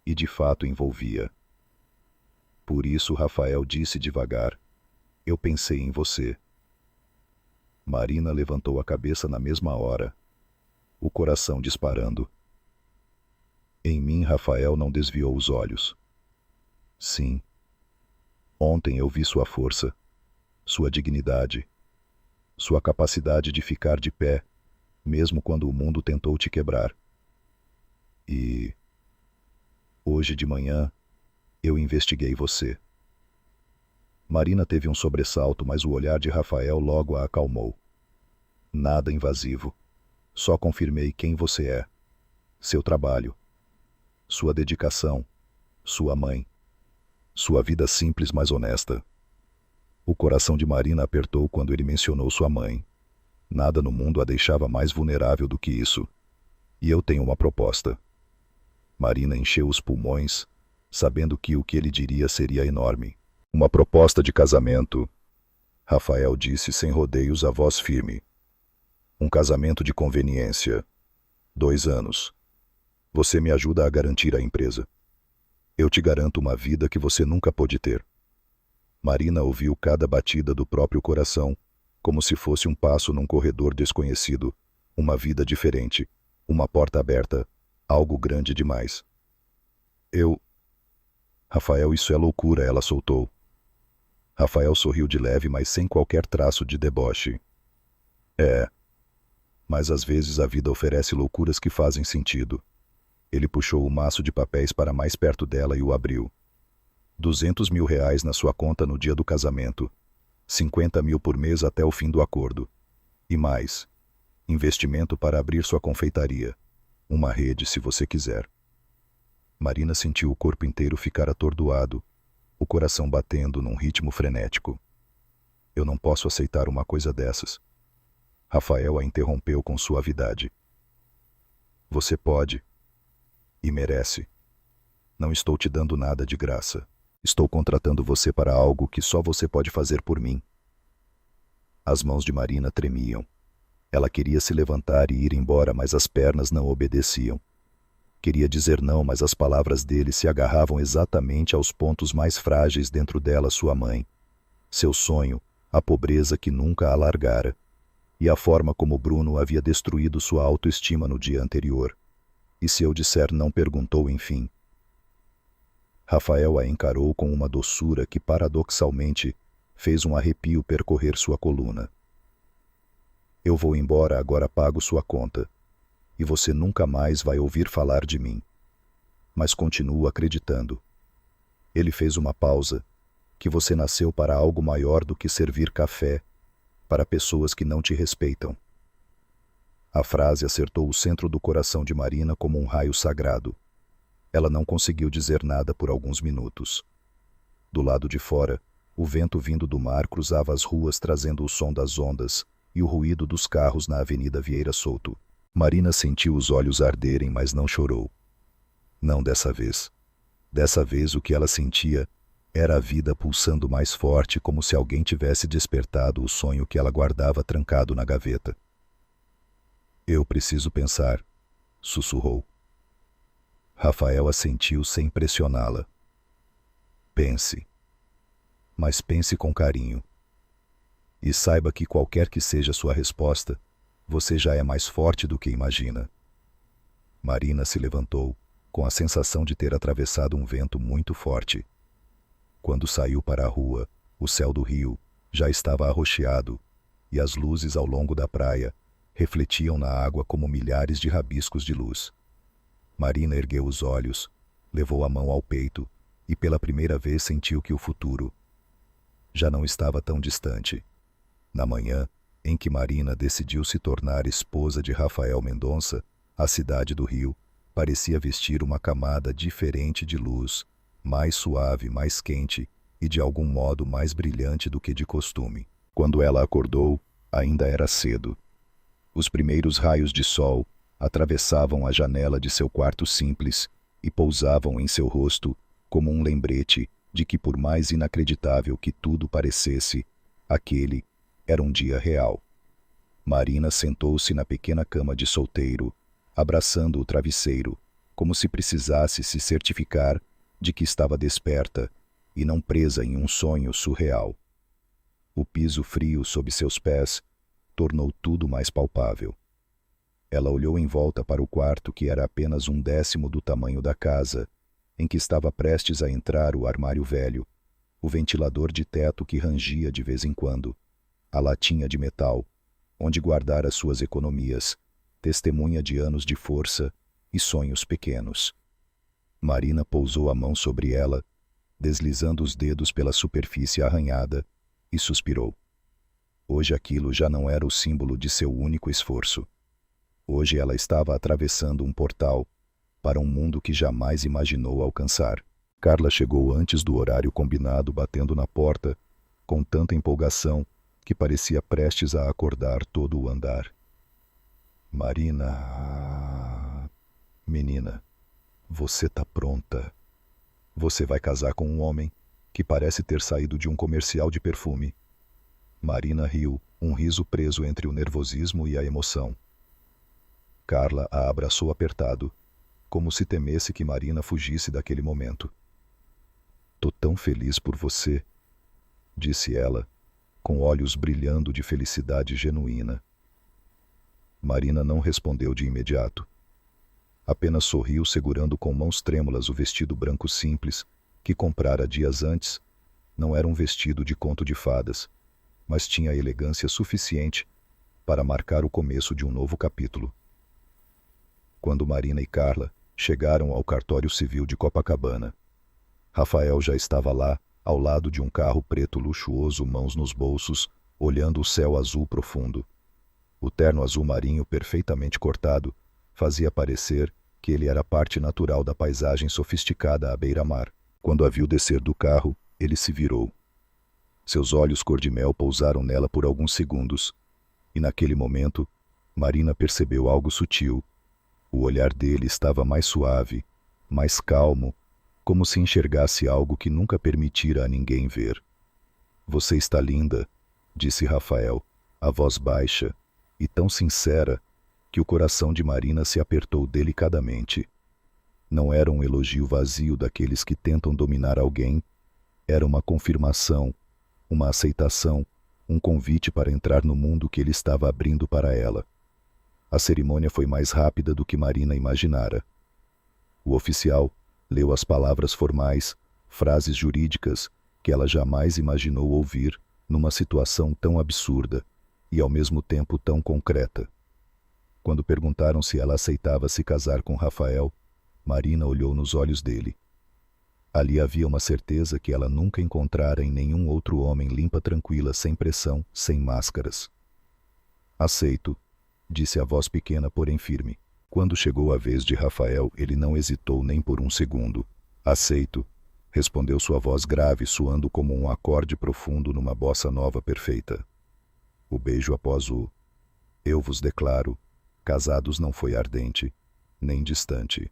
E de fato envolvia. Por isso Rafael disse devagar, eu pensei em você. Marina levantou a cabeça na mesma hora, o coração disparando. Em mim Rafael não desviou os olhos. Sim. Ontem eu vi sua força, sua dignidade, sua capacidade de ficar de pé, mesmo quando o mundo tentou te quebrar. E hoje de manhã eu investiguei você. Marina teve um sobressalto, mas o olhar de Rafael logo a acalmou. Nada invasivo. Só confirmei quem você é. seu trabalho, sua dedicação, sua mãe, sua vida simples mas honesta. O coração de Marina apertou quando ele mencionou sua mãe. Nada no mundo a deixava mais vulnerável do que isso. E eu tenho uma proposta. Marina encheu os pulmões, sabendo que o que ele diria seria enorme. Uma proposta de casamento, Rafael disse sem rodeios a voz firme. Um casamento de conveniência. 2 anos. Você me ajuda a garantir a empresa. Eu te garanto uma vida que você nunca pôde ter. Marina ouviu cada batida do próprio coração, como se fosse um passo num corredor desconhecido, uma vida diferente, uma porta aberta, algo grande demais. Rafael, isso é loucura, ela soltou. Rafael sorriu de leve, mas sem qualquer traço de deboche. Mas às vezes a vida oferece loucuras que fazem sentido. Ele puxou o maço de papéis para mais perto dela e o abriu. 200 mil reais na sua conta no dia do casamento. 50 mil por mês até o fim do acordo. E mais. Investimento para abrir sua confeitaria. Uma rede, se você quiser. Marina sentiu o corpo inteiro ficar atordoado, o coração batendo num ritmo frenético. Eu não posso aceitar uma coisa dessas. Rafael a interrompeu com suavidade. Você pode. E merece. Não estou te dando nada de graça. Estou contratando você para algo que só você pode fazer por mim. As mãos de Marina tremiam. Ela queria se levantar e ir embora, mas as pernas não obedeciam. Queria dizer não, mas as palavras dele se agarravam exatamente aos pontos mais frágeis dentro dela, sua mãe. Seu sonho, a pobreza que nunca a largara. E a forma como Bruno havia destruído sua autoestima no dia anterior. E se eu disser não, perguntou enfim. Rafael a encarou com uma doçura que, paradoxalmente, fez um arrepio percorrer sua coluna. Eu vou embora, agora pago sua conta. E você nunca mais vai ouvir falar de mim. Mas continuo acreditando. Ele fez uma pausa, que você nasceu para algo maior do que servir café, para pessoas que não te respeitam. A frase acertou o centro do coração de Marina como um raio sagrado. Ela não conseguiu dizer nada por alguns minutos. Do lado de fora, o vento vindo do mar cruzava as ruas trazendo o som das ondas e o ruído dos carros na Avenida Vieira Souto. Marina sentiu os olhos arderem, mas não chorou. Não dessa vez. Dessa vez o que ela sentia era a vida pulsando mais forte, como se alguém tivesse despertado o sonho que ela guardava trancado na gaveta. Eu preciso pensar, sussurrou. Rafael assentiu sem pressioná-la. Pense. Mas pense com carinho. E saiba que qualquer que seja sua resposta, você já é mais forte do que imagina. Marina se levantou, com a sensação de ter atravessado um vento muito forte. Quando saiu para a rua, o céu do rio já estava arroxeado, e as luzes ao longo da praia refletiam na água como milhares de rabiscos de luz. Marina ergueu os olhos, levou a mão ao peito e pela primeira vez sentiu que o futuro já não estava tão distante. Na manhã em que Marina decidiu se tornar esposa de Rafael Mendonça, a cidade do Rio parecia vestir uma camada diferente de luz, mais suave, mais quente e de algum modo mais brilhante do que de costume. Quando ela acordou, ainda era cedo. Os primeiros raios de sol atravessavam a janela de seu quarto simples e pousavam em seu rosto como um lembrete de que, por mais inacreditável que tudo parecesse, aquele era um dia real. Marina sentou-se na pequena cama de solteiro, abraçando o travesseiro, como se precisasse se certificar de que estava desperta e não presa em um sonho surreal. O piso frio sob seus pés tornou tudo mais palpável. Ela olhou em volta para o quarto, que era apenas 1/10 do tamanho da casa, em que estava prestes a entrar o armário velho, o ventilador de teto que rangia de vez em quando, a latinha de metal, onde guardara suas economias, testemunha de anos de força e sonhos pequenos. Marina pousou a mão sobre ela, deslizando os dedos pela superfície arranhada, e suspirou. Hoje aquilo já não era o símbolo de seu único esforço. Hoje ela estava atravessando um portal para um mundo que jamais imaginou alcançar. Carla chegou antes do horário combinado, batendo na porta, com tanta empolgação que parecia prestes a acordar todo o andar. Marina... Menina, você tá pronta. Você vai casar com um homem que parece ter saído de um comercial de perfume. Marina riu, um riso preso entre o nervosismo e a emoção. Carla a abraçou apertado, como se temesse que Marina fugisse daquele momento. Tô tão feliz por você, disse ela, com olhos brilhando de felicidade genuína. Marina não respondeu de imediato. Apenas sorriu, segurando com mãos trêmulas o vestido branco simples que comprara dias antes. Não era um vestido de conto de fadas, mas tinha elegância suficiente para marcar o começo de um novo capítulo. Quando Marina e Carla chegaram ao cartório civil de Copacabana, Rafael já estava lá, ao lado de um carro preto luxuoso, mãos nos bolsos, olhando o céu azul profundo. O terno azul marinho perfeitamente cortado fazia parecer que ele era parte natural da paisagem sofisticada à beira-mar. Quando a viu descer do carro, ele se virou. Seus olhos cor-de-mel pousaram nela por alguns segundos, e naquele momento, Marina percebeu algo sutil. O olhar dele estava mais suave, mais calmo, como se enxergasse algo que nunca permitira a ninguém ver. Você está linda, disse Rafael, a voz baixa e tão sincera que o coração de Marina se apertou delicadamente. Não era um elogio vazio daqueles que tentam dominar alguém, era uma confirmação, uma aceitação, um convite para entrar no mundo que ele estava abrindo para ela. A cerimônia foi mais rápida do que Marina imaginara. O oficial leu as palavras formais, frases jurídicas que ela jamais imaginou ouvir numa situação tão absurda e ao mesmo tempo tão concreta. Quando perguntaram se ela aceitava se casar com Rafael, Marina olhou nos olhos dele. Ali havia uma certeza que ela nunca encontrara em nenhum outro homem, limpa, tranquila, sem pressão, sem máscaras. Aceito, disse a voz pequena, porém firme. Quando chegou a vez de Rafael, ele não hesitou nem por um segundo. Aceito, respondeu sua voz grave, soando como um acorde profundo numa bossa nova perfeita. O beijo após o "eu vos declaro" casados não foi ardente, nem distante.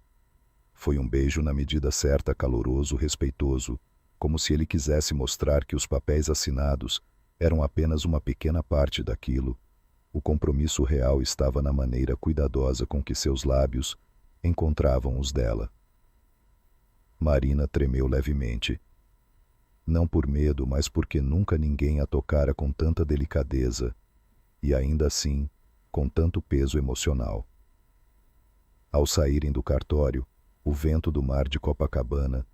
Foi um beijo na medida certa, caloroso, respeitoso, como se ele quisesse mostrar que os papéis assinados eram apenas uma pequena parte daquilo. O compromisso real estava na maneira cuidadosa com que seus lábios encontravam os dela. Marina tremeu levemente. Não por medo, mas porque nunca ninguém a tocara com tanta delicadeza, e ainda assim, com tanto peso emocional. Ao saírem do cartório, o vento do mar de Copacabana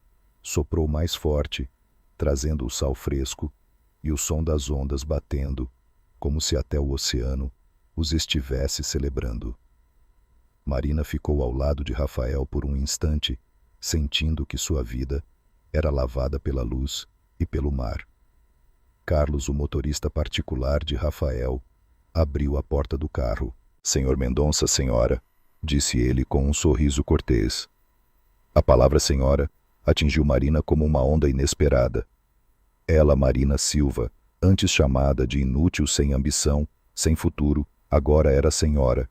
soprou mais forte, trazendo o sal fresco e o som das ondas batendo, como se até o oceano os estivesse celebrando. Marina ficou ao lado de Rafael por um instante, sentindo que sua vida era lavada pela luz e pelo mar. Carlos, o motorista particular de Rafael, abriu a porta do carro. "Senhor Mendonça, senhora", disse ele com um sorriso cortês. A palavra senhora atingiu Marina como uma onda inesperada. Ela, Marina Silva, antes chamada de inútil, sem ambição, sem futuro, agora era senhora.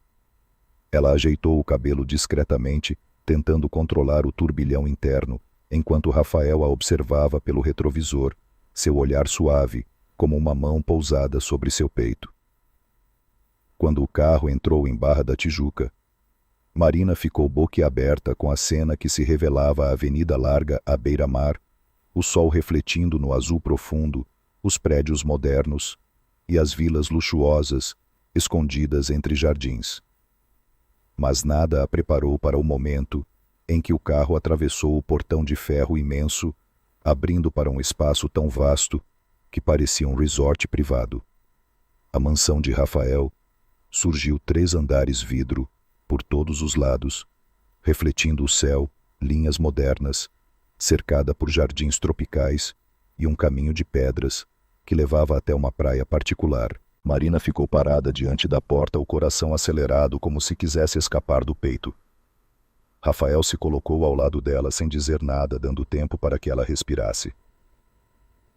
Ela ajeitou o cabelo discretamente, tentando controlar o turbilhão interno, enquanto Rafael a observava pelo retrovisor, seu olhar suave, como uma mão pousada sobre seu peito. Quando o carro entrou em Barra da Tijuca, Marina ficou boquiaberta com a cena que se revelava: a avenida larga à beira-mar, o sol refletindo no azul profundo, os prédios modernos e as vilas luxuosas, escondidas entre jardins. Mas nada a preparou para o momento em que o carro atravessou o portão de ferro imenso, abrindo para um espaço tão vasto que parecia um resort privado. A mansão de Rafael surgiu 3 andares vidro por todos os lados, refletindo o céu, linhas modernas, cercada por jardins tropicais e um caminho de pedras que levava até uma praia particular. Marina ficou parada diante da porta, o coração acelerado como se quisesse escapar do peito. Rafael se colocou ao lado dela sem dizer nada, dando tempo para que ela respirasse.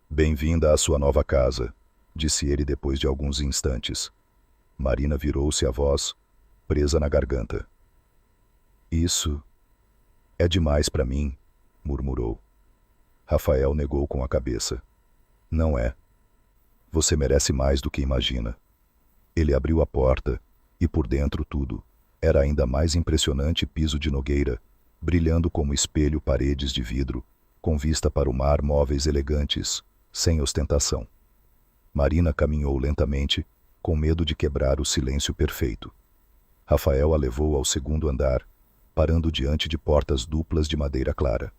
Bem-vinda à sua nova casa, disse ele depois de alguns instantes. Marina virou-se a voz, presa na garganta. Isso é demais para mim, murmurou. Rafael negou com a cabeça. Não é. Você merece mais do que imagina. Ele abriu a porta, e por dentro tudo era ainda mais impressionante: piso de nogueira, brilhando como espelho, paredes de vidro, com vista para o mar, móveis elegantes, sem ostentação. Marina caminhou lentamente, com medo de quebrar o silêncio perfeito. Rafael a levou ao segundo andar, parando diante de portas duplas de madeira clara.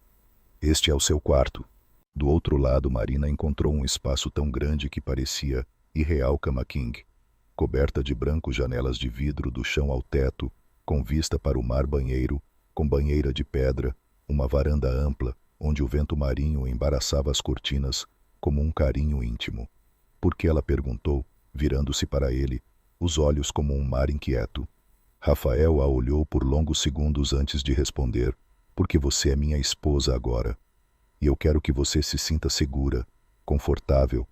Este é o seu quarto. Do outro lado, Marina encontrou um espaço tão grande que parecia irreal cama king, coberta de branco, janelas de vidro do chão ao teto, com vista para o mar, banheiro, com banheira de pedra, uma varanda ampla, onde o vento marinho embaraçava as cortinas como um carinho íntimo. Porque ela perguntou, virando-se para ele, os olhos como um mar inquieto. Rafael a olhou por longos segundos antes de responder: porque você é minha esposa agora. E eu quero que você se sinta segura, confortável,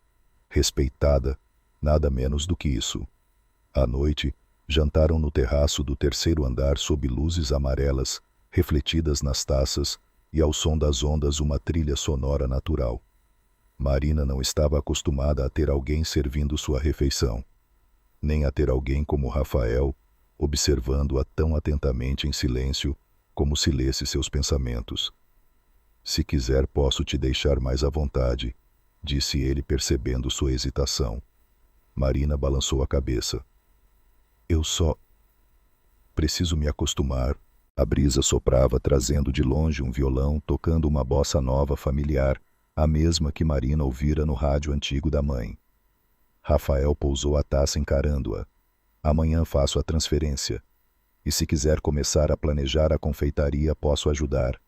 respeitada, nada menos do que isso. À noite, jantaram no terraço do terceiro andar sob luzes amarelas, refletidas nas taças, e ao som das ondas uma trilha sonora natural. Marina não estava acostumada a ter alguém servindo sua refeição, nem a ter alguém como Rafael, observando-a tão atentamente em silêncio, como se lesse seus pensamentos. Se quiser, posso te deixar mais à vontade, disse ele, percebendo sua hesitação. Marina balançou a cabeça. Eu só preciso me acostumar. A brisa soprava, trazendo de longe um violão, tocando uma bossa nova familiar, a mesma que Marina ouvira no rádio antigo da mãe. Rafael pousou a taça encarando-a. Amanhã faço a transferência. E se quiser começar a planejar a confeitaria, posso ajudar.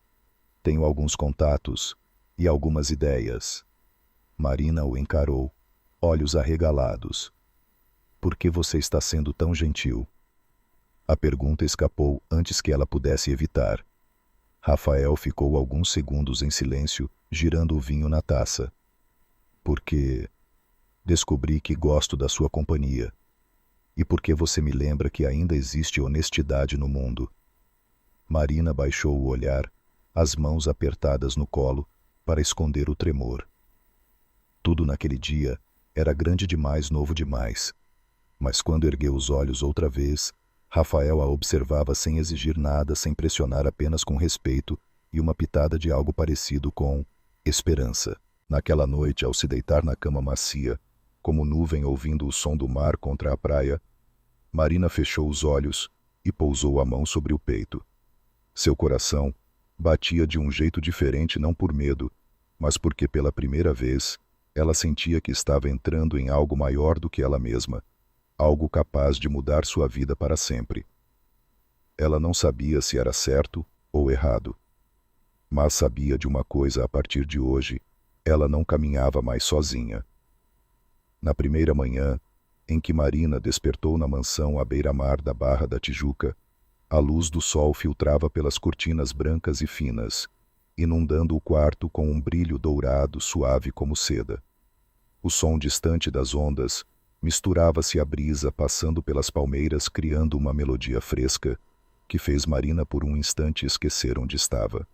Tenho alguns contatos e algumas ideias. Marina o encarou, olhos arregalados. Por que você está sendo tão gentil? A pergunta escapou antes que ela pudesse evitar. Rafael ficou alguns segundos em silêncio, girando o vinho na taça. Porque descobri que gosto da sua companhia. E porque você me lembra que ainda existe honestidade no mundo. Marina baixou o olhar, as mãos apertadas no colo, para esconder o tremor. Tudo naquele dia era grande demais, novo demais. Mas quando ergueu os olhos outra vez, Rafael a observava sem exigir nada, sem pressionar, apenas com respeito e uma pitada de algo parecido com esperança. Naquela noite, ao se deitar na cama macia, como nuvem ouvindo o som do mar contra a praia, Marina fechou os olhos e pousou a mão sobre o peito. Seu coração batia de um jeito diferente, não por medo, mas porque pela primeira vez ela sentia que estava entrando em algo maior do que ela mesma, algo capaz de mudar sua vida para sempre. Ela não sabia se era certo ou errado, mas sabia de uma coisa: a partir de hoje, ela não caminhava mais sozinha. Na primeira manhã, em que Marina despertou na mansão à beira-mar da Barra da Tijuca, a luz do sol filtrava pelas cortinas brancas e finas, inundando o quarto com um brilho dourado suave como seda. O som distante das ondas misturava-se à brisa passando pelas palmeiras, criando uma melodia fresca que fez Marina por um instante esquecer onde estava.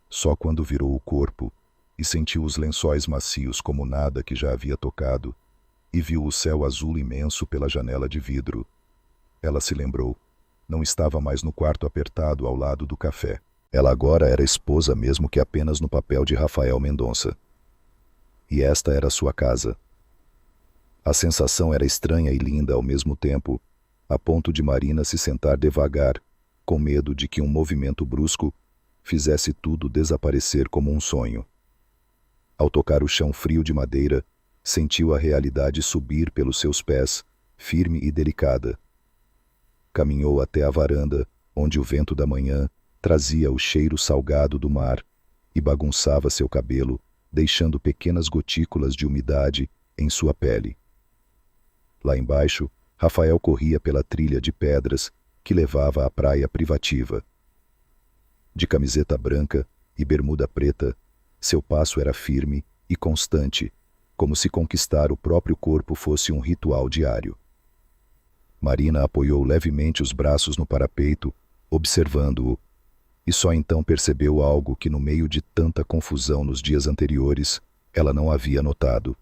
Só quando virou o corpo e sentiu os lençóis macios como nada que já havia tocado, e viu o céu azul imenso pela janela de vidro, ela se lembrou. Não estava mais no quarto apertado ao lado do café. Ela agora era esposa, mesmo que apenas no papel, de Rafael Mendonça. E esta era sua casa. A sensação era estranha e linda ao mesmo tempo, a ponto de Marina se sentar devagar, com medo de que um movimento brusco fizesse tudo desaparecer como um sonho. Ao tocar o chão frio de madeira, sentiu a realidade subir pelos seus pés, firme e delicada. Caminhou até a varanda, onde o vento da manhã trazia o cheiro salgado do mar e bagunçava seu cabelo, deixando pequenas gotículas de umidade em sua pele. Lá embaixo, Rafael corria pela trilha de pedras que levava à praia privativa. De camiseta branca e bermuda preta, seu passo era firme e constante, como se conquistar o próprio corpo fosse um ritual diário. Marina apoiou levemente os braços no parapeito, observando-o, e só então percebeu algo que no meio de tanta confusão nos dias anteriores, ela não havia notado.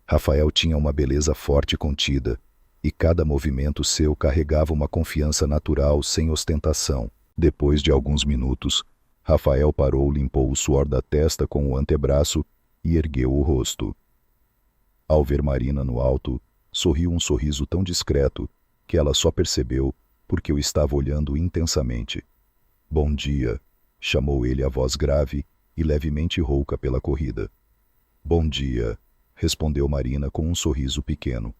Rafael tinha uma beleza forte e contida, e cada movimento seu carregava uma confiança natural sem ostentação. Depois de alguns minutos, Rafael parou, limpou o suor da testa com o antebraço e ergueu o rosto. Ao ver Marina no alto, sorriu um sorriso tão discreto que ela só percebeu porque o estava olhando intensamente. Bom dia, chamou ele a voz grave e levemente rouca pela corrida. Bom dia, respondeu Marina com um sorriso pequeno.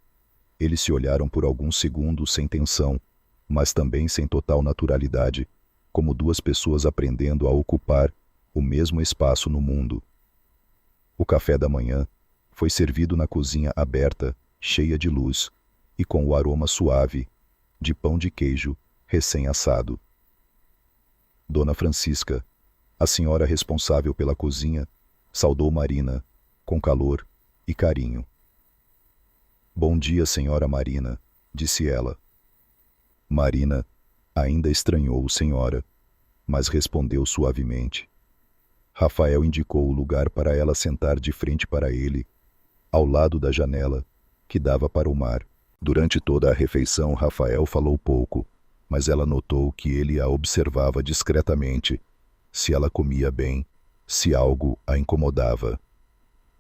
Eles se olharam por alguns segundos sem tensão, mas também sem total naturalidade, como duas pessoas aprendendo a ocupar o mesmo espaço no mundo. O café da manhã foi servido na cozinha aberta, cheia de luz, e com o aroma suave de pão de queijo recém-assado. Dona Francisca, a senhora responsável pela cozinha, saudou Marina com calor e carinho. Bom dia, senhora Marina, disse ela. Marina ainda estranhou o senhora, mas respondeu suavemente. Rafael indicou o lugar para ela sentar de frente para ele, ao lado da janela, que dava para o mar. Durante toda a refeição, Rafael falou pouco, mas ela notou que ele a observava discretamente, se ela comia bem, se algo a incomodava.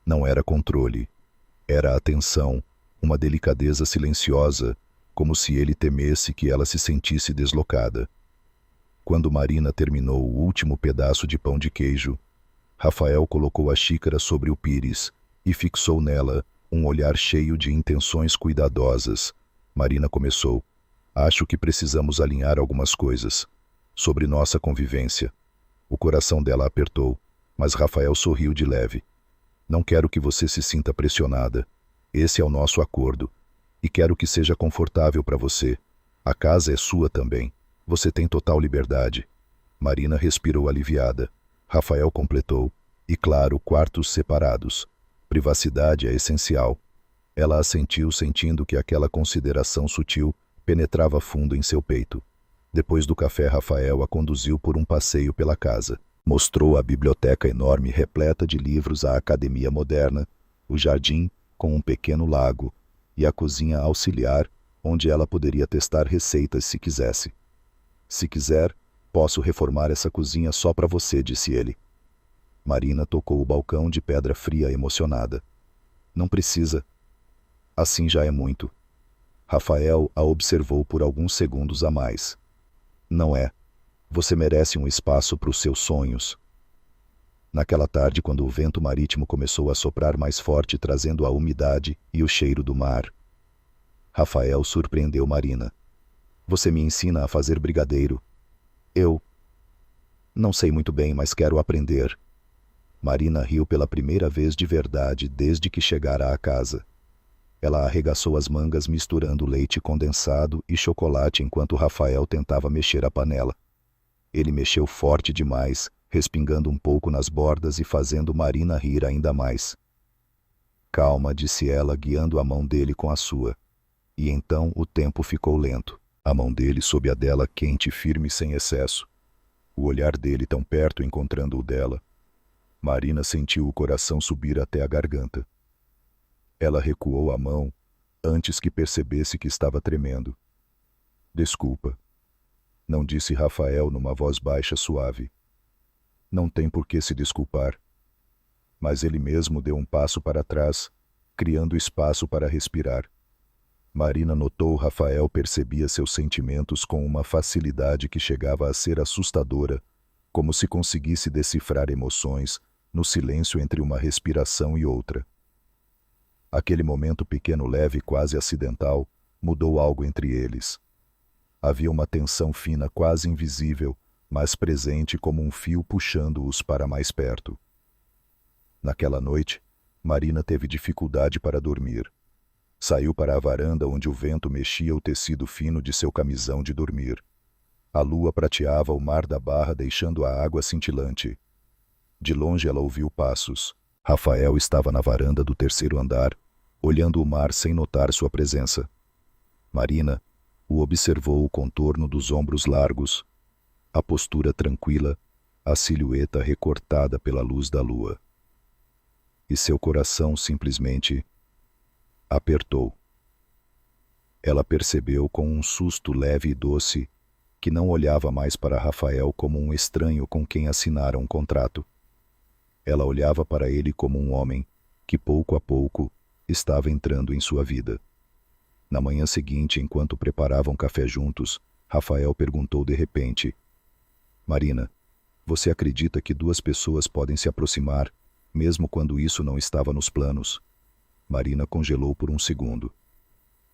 Não era controle, era atenção, uma delicadeza silenciosa, como se ele temesse que ela se sentisse deslocada. Quando Marina terminou o último pedaço de pão de queijo, Rafael colocou a xícara sobre o pires e fixou nela um olhar cheio de intenções cuidadosas. Marina começou. Acho que precisamos alinhar algumas coisas sobre nossa convivência. O coração dela apertou, mas Rafael sorriu de leve. Não quero que você se sinta pressionada. Esse é o nosso acordo. E quero que seja confortável para você. A casa é sua também. Você tem total liberdade. Marina respirou aliviada. Rafael completou. E claro, quartos separados. Privacidade é essencial. Ela assentiu, sentindo que aquela consideração sutil penetrava fundo em seu peito. Depois do café, Rafael a conduziu por um passeio pela casa. Mostrou a biblioteca enorme repleta de livros, a academia moderna, o jardim com um pequeno lago e a cozinha auxiliar, onde ela poderia testar receitas se quisesse. Se quiser, posso reformar essa cozinha só para você, disse ele. Marina tocou o balcão de pedra fria emocionada. Não precisa. Assim já é muito. Rafael a observou por alguns segundos a mais. Não é. Você merece um espaço para os seus sonhos. Naquela tarde, quando o vento marítimo começou a soprar mais forte, trazendo a umidade e o cheiro do mar, Rafael surpreendeu Marina. Você me ensina a fazer brigadeiro. Eu não sei muito bem, mas quero aprender. Marina riu pela primeira vez de verdade desde que chegara à casa. Ela arregaçou as mangas misturando leite condensado e chocolate enquanto Rafael tentava mexer a panela. Ele mexeu forte demais, respingando um pouco nas bordas e fazendo Marina rir ainda mais. Calma, disse ela, guiando a mão dele com a sua. E então o tempo ficou lento. A mão dele sob a dela, quente e firme sem excesso. O olhar dele tão perto encontrando o dela. Marina sentiu o coração subir até a garganta. Ela recuou a mão, antes que percebesse que estava tremendo. Desculpa. Não disse Rafael numa voz baixa suave. Não tem por que se desculpar. Mas ele mesmo deu um passo para trás, criando espaço para respirar. Marina notou Rafael percebia seus sentimentos com uma facilidade que chegava a ser assustadora, como se conseguisse decifrar emoções no silêncio entre uma respiração e outra. Aquele momento pequeno, leve, quase acidental, mudou algo entre eles. Havia uma tensão fina, quase invisível, mas presente como um fio puxando-os para mais perto. Naquela noite, Marina teve dificuldade para dormir. Saiu para a varanda onde o vento mexia o tecido fino de seu camisão de dormir. A lua prateava o mar da barra, deixando a água cintilante. De longe ela ouviu passos. Rafael estava na varanda do terceiro andar, olhando o mar sem notar sua presença. Marina o observou, o contorno dos ombros largos, a postura tranquila, a silhueta recortada pela luz da lua. E seu coração simplesmente apertou. Ela percebeu com um susto leve e doce que não olhava mais para Rafael como um estranho com quem assinara um contrato. Ela olhava para ele como um homem que, pouco a pouco, estava entrando em sua vida. Na manhã seguinte, enquanto preparavam café juntos, Rafael perguntou de repente: Marina, você acredita que duas pessoas podem se aproximar, mesmo quando isso não estava nos planos? Marina congelou por um segundo.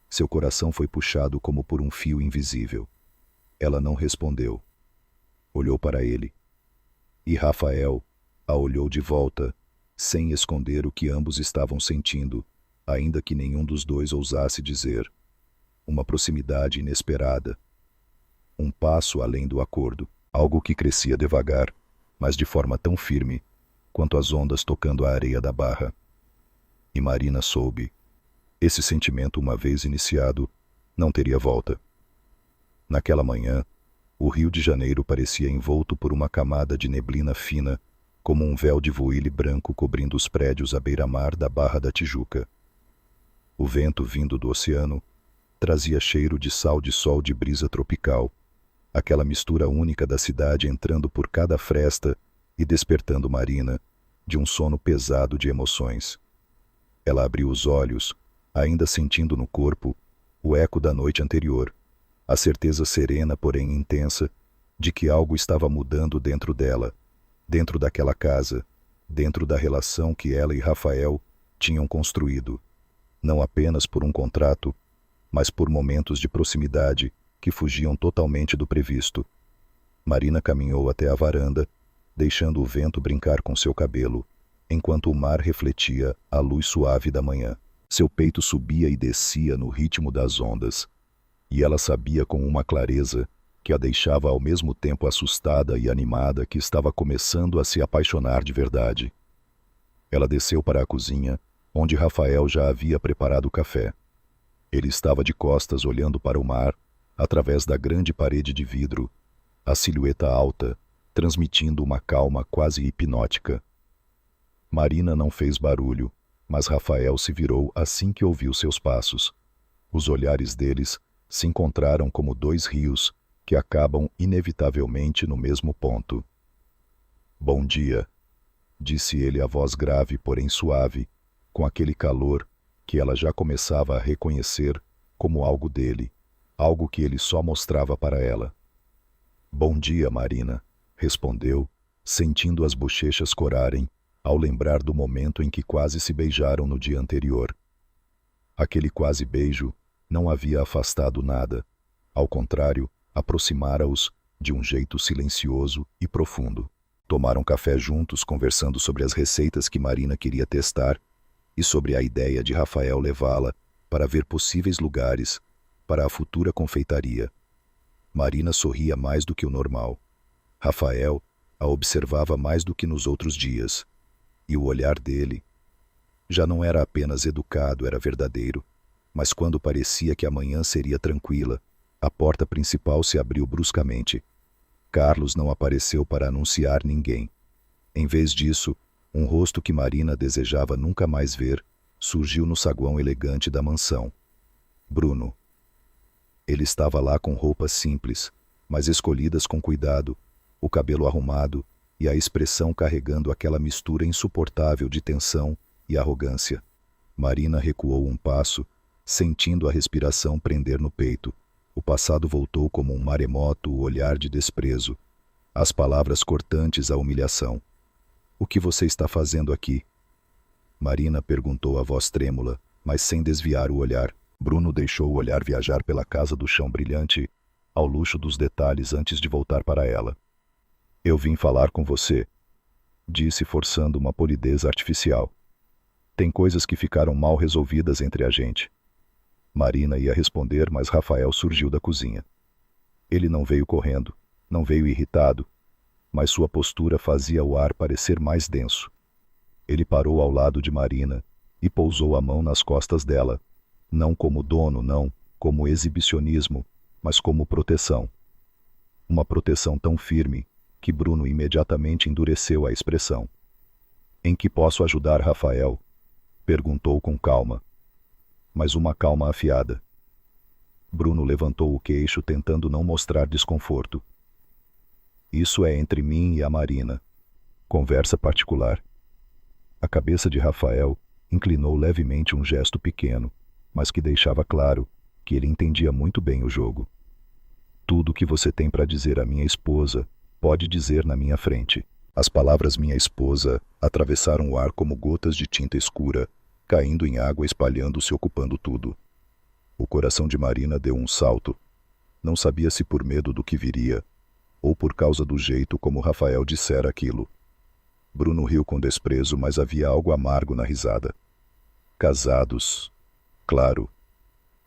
Seu coração foi puxado como por um fio invisível. Ela não respondeu. Olhou para ele. E Rafael a olhou de volta, sem esconder o que ambos estavam sentindo, ainda que nenhum dos dois ousasse dizer. Uma proximidade inesperada. Um passo além do acordo. Algo que crescia devagar, mas de forma tão firme quanto as ondas tocando a areia da barra. E Marina soube. Esse sentimento, uma vez iniciado, não teria volta. Naquela manhã, o Rio de Janeiro parecia envolto por uma camada de neblina fina, como um véu de voile branco cobrindo os prédios à beira-mar da Barra da Tijuca. O vento vindo do oceano trazia cheiro de sal de sol, de brisa tropical, aquela mistura única da cidade entrando por cada fresta e despertando Marina de um sono pesado de emoções. Ela abriu os olhos, ainda sentindo no corpo o eco da noite anterior, a certeza serena, porém intensa, de que algo estava mudando dentro dela, dentro daquela casa, dentro da relação que ela e Rafael tinham construído, não apenas por um contrato, mas por momentos de proximidade que fugiam totalmente do previsto. Marina caminhou até a varanda, deixando o vento brincar com seu cabelo, enquanto o mar refletia a luz suave da manhã. Seu peito subia e descia no ritmo das ondas, e ela sabia com uma clareza que a deixava ao mesmo tempo assustada e animada que estava começando a se apaixonar de verdade. Ela desceu para a cozinha, onde Rafael já havia preparado o café. Ele estava de costas olhando para o mar, através da grande parede de vidro, a silhueta alta, transmitindo uma calma quase hipnótica. Marina não fez barulho, mas Rafael se virou assim que ouviu seus passos. Os olhares deles se encontraram como dois rios que acabam inevitavelmente no mesmo ponto. Bom dia, disse ele, a voz grave, porém suave, com aquele calor que ela já começava a reconhecer como algo dele, algo que ele só mostrava para ela. Bom dia, Marina, respondeu, sentindo as bochechas corarem, ao lembrar do momento em que quase se beijaram no dia anterior. Aquele quase beijo não havia afastado nada, ao contrário, aproximara-os de um jeito silencioso e profundo. Tomaram café juntos, conversando sobre as receitas que Marina queria testar e sobre a ideia de Rafael levá-la para ver possíveis lugares para a futura confeitaria. Marina sorria mais do que o normal. Rafael a observava mais do que nos outros dias, e o olhar dele já não era apenas educado, era verdadeiro. Mas quando parecia que a manhã seria tranquila, a porta principal se abriu bruscamente. Carlos não apareceu para anunciar ninguém. Em vez disso, um rosto que Marina desejava nunca mais ver surgiu no saguão elegante da mansão. Bruno. Ele estava lá com roupas simples, mas escolhidas com cuidado, o cabelo arrumado e a expressão carregando aquela mistura insuportável de tensão e arrogância. Marina recuou um passo, sentindo a respiração prender no peito. O passado voltou como um maremoto, o olhar de desprezo, as palavras cortantes, a humilhação. O que você está fazendo aqui? Marina perguntou, a voz trêmula, mas sem desviar o olhar. Bruno deixou o olhar viajar pela casa do chão brilhante, ao luxo dos detalhes antes de voltar para ela. Eu vim falar com você, disse, forçando uma polidez artificial. Tem coisas que ficaram mal resolvidas entre a gente. Marina ia responder, mas Rafael surgiu da cozinha. Ele não veio correndo, não veio irritado, mas sua postura fazia o ar parecer mais denso. Ele parou ao lado de Marina e pousou a mão nas costas dela, não como dono, não como exibicionismo, mas como proteção. Uma proteção tão firme que Bruno imediatamente endureceu a expressão. Em que posso ajudar, Rafael? Perguntou com calma, mas uma calma afiada. Bruno levantou o queixo tentando não mostrar desconforto. Isso é entre mim e a Marina. Conversa particular. A cabeça de Rafael inclinou levemente um gesto pequeno, mas que deixava claro que ele entendia muito bem o jogo. Tudo o que você tem para dizer à minha esposa, pode dizer na minha frente. As palavras minha esposa atravessaram o ar como gotas de tinta escura, caindo em água, espalhando-se, ocupando tudo. O coração de Marina deu um salto. Não sabia se por medo do que viria, ou por causa do jeito como Rafael dissera aquilo. Bruno riu com desprezo, mas havia algo amargo na risada. Casados. Claro.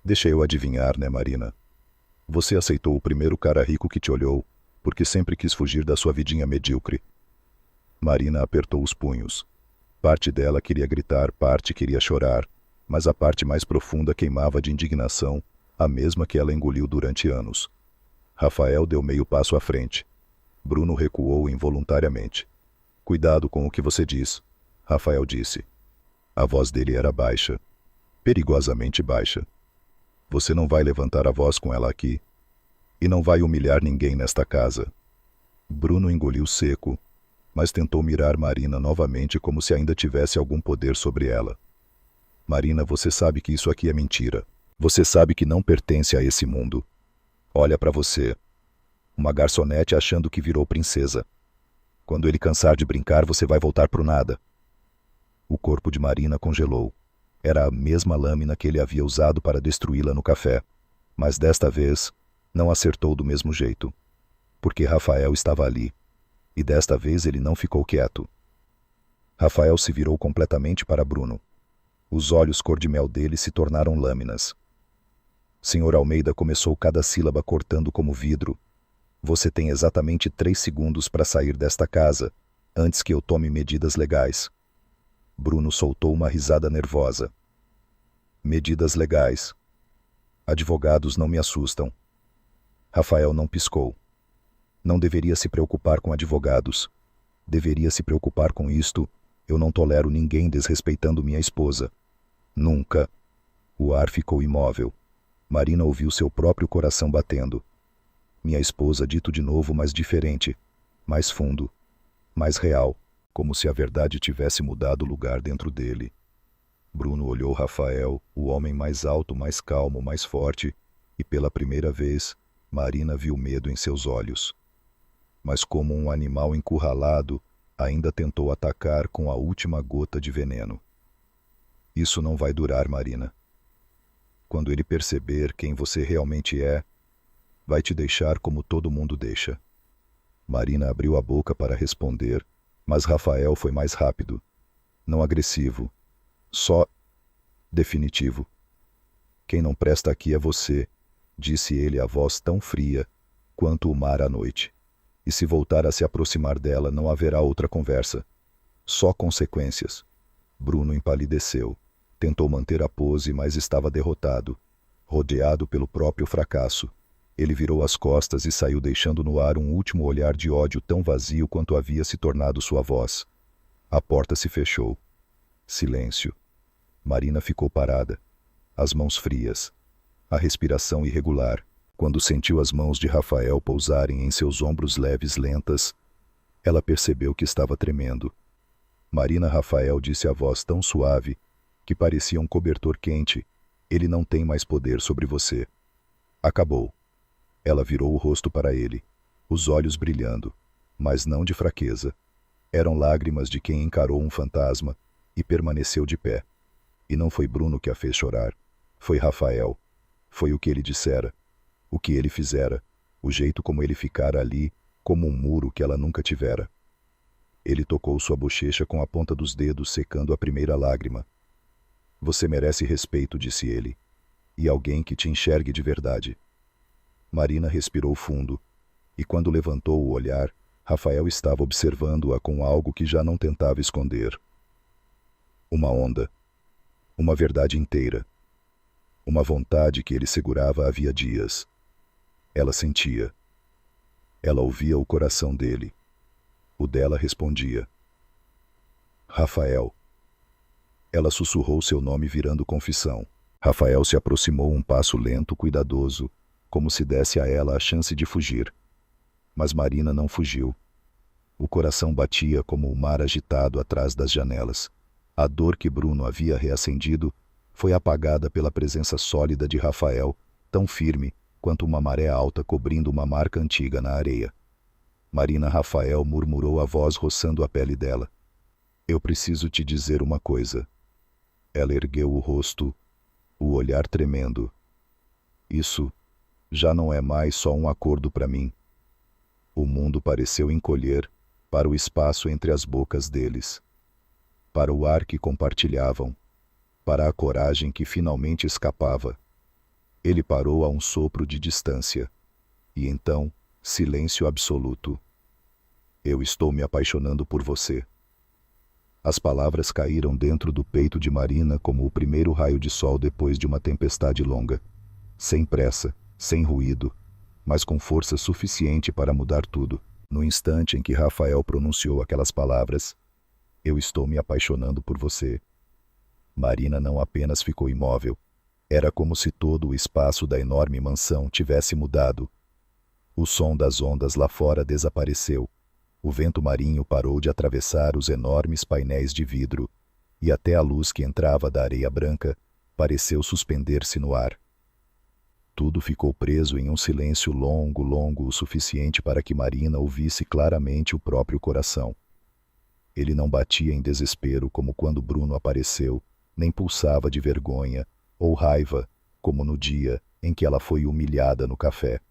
Deixa eu adivinhar, né, Marina? Você aceitou o primeiro cara rico que te olhou, porque sempre quis fugir da sua vidinha medíocre. Marina apertou os punhos. Parte dela queria gritar, parte queria chorar, mas a parte mais profunda queimava de indignação, a mesma que ela engoliu durante anos. Rafael deu meio passo à frente. Bruno recuou involuntariamente. Cuidado com o que você diz, Rafael disse. A voz dele era baixa, perigosamente baixa. Você não vai levantar a voz com ela aqui, e não vai humilhar ninguém nesta casa. Bruno engoliu seco, mas tentou mirar Marina novamente como se ainda tivesse algum poder sobre ela. Marina, você sabe que isso aqui é mentira. Você sabe que não pertence a esse mundo. Olha para você. Uma garçonete achando que virou princesa. Quando ele cansar de brincar, você vai voltar pro nada. O corpo de Marina congelou. Era a mesma lâmina que ele havia usado para destruí-la no café, mas desta vez não acertou do mesmo jeito, porque Rafael estava ali, e desta vez ele não ficou quieto. Rafael se virou completamente para Bruno. Os olhos cor-de-mel dele se tornaram lâminas. Sr. Almeida começou cada sílaba cortando como vidro. Você tem exatamente 3 segundos para sair desta casa, antes que eu tome medidas legais. Bruno soltou uma risada nervosa. Medidas legais. Advogados não me assustam. Rafael não piscou. Não deveria se preocupar com advogados. Deveria se preocupar com isto. Eu não tolero ninguém desrespeitando minha esposa. Nunca. O ar ficou imóvel. Marina ouviu seu próprio coração batendo. Minha esposa, dito de novo, mais diferente, mais fundo, mais real, como se a verdade tivesse mudado lugar dentro dele. Bruno olhou Rafael, o homem mais alto, mais calmo, mais forte, e pela primeira vez, Marina viu medo em seus olhos. Mas como um animal encurralado, ainda tentou atacar com a última gota de veneno. Isso não vai durar, Marina. Quando ele perceber quem você realmente é, vai te deixar como todo mundo deixa. Marina abriu a boca para responder, mas Rafael foi mais rápido. Não agressivo, só definitivo. Quem não presta aqui é você, disse ele a voz tão fria quanto o mar à noite. E se voltar a se aproximar dela, não haverá outra conversa. Só consequências. Bruno empalideceu. Tentou manter a pose, mas estava derrotado, rodeado pelo próprio fracasso. Ele virou as costas e saiu deixando no ar um último olhar de ódio tão vazio quanto havia se tornado sua voz. A porta se fechou. Silêncio. Marina ficou parada, as mãos frias, a respiração irregular. Quando sentiu as mãos de Rafael pousarem em seus ombros leves, lentas, ela percebeu que estava tremendo. Marina, Rafael, disse a voz tão suave que parecia um cobertor quente. Ele não tem mais poder sobre você. Acabou. Ela virou o rosto para ele, os olhos brilhando, mas não de fraqueza. Eram lágrimas de quem encarou um fantasma e permaneceu de pé. E não foi Bruno que a fez chorar. Foi Rafael. Foi o que ele dissera, o que ele fizera, o jeito como ele ficara ali, como um muro que ela nunca tivera. Ele tocou sua bochecha com a ponta dos dedos, secando a primeira lágrima. Você merece respeito, disse ele, e alguém que te enxergue de verdade. Marina respirou fundo, e quando levantou o olhar, Rafael estava observando-a com algo que já não tentava esconder. Uma onda. Uma verdade inteira. Uma vontade que ele segurava havia dias. Ela sentia. Ela ouvia o coração dele. O dela respondia. Rafael. Ela sussurrou seu nome virando confissão. Rafael se aproximou um passo lento, cuidadoso, como se desse a ela a chance de fugir. Mas Marina não fugiu. O coração batia como o mar agitado atrás das janelas. A dor que Bruno havia reacendido foi apagada pela presença sólida de Rafael, tão firme quanto uma maré alta cobrindo uma marca antiga na areia. Marina Rafael murmurou a voz roçando a pele dela. Eu preciso te dizer uma coisa. Ela ergueu o rosto, o olhar tremendo. Isso já não é mais só um acordo para mim. O mundo pareceu encolher para o espaço entre as bocas deles, para o ar que compartilhavam, para a coragem que finalmente escapava. Ele parou a um sopro de distância. E então, silêncio absoluto. Eu estou me apaixonando por você. As palavras caíram dentro do peito de Marina como o primeiro raio de sol depois de uma tempestade longa. Sem pressa, sem ruído, mas com força suficiente para mudar tudo. No instante em que Rafael pronunciou aquelas palavras, eu estou me apaixonando por você. Marina não apenas ficou imóvel, era como se todo o espaço da enorme mansão tivesse mudado. O som das ondas lá fora desapareceu. O vento marinho parou de atravessar os enormes painéis de vidro, e até a luz que entrava da areia branca pareceu suspender-se no ar. Tudo ficou preso em um silêncio longo o suficiente para que Marina ouvisse claramente o próprio coração. Ele não batia em desespero como quando Bruno apareceu, nem pulsava de vergonha ou raiva, como no dia em que ela foi humilhada no café.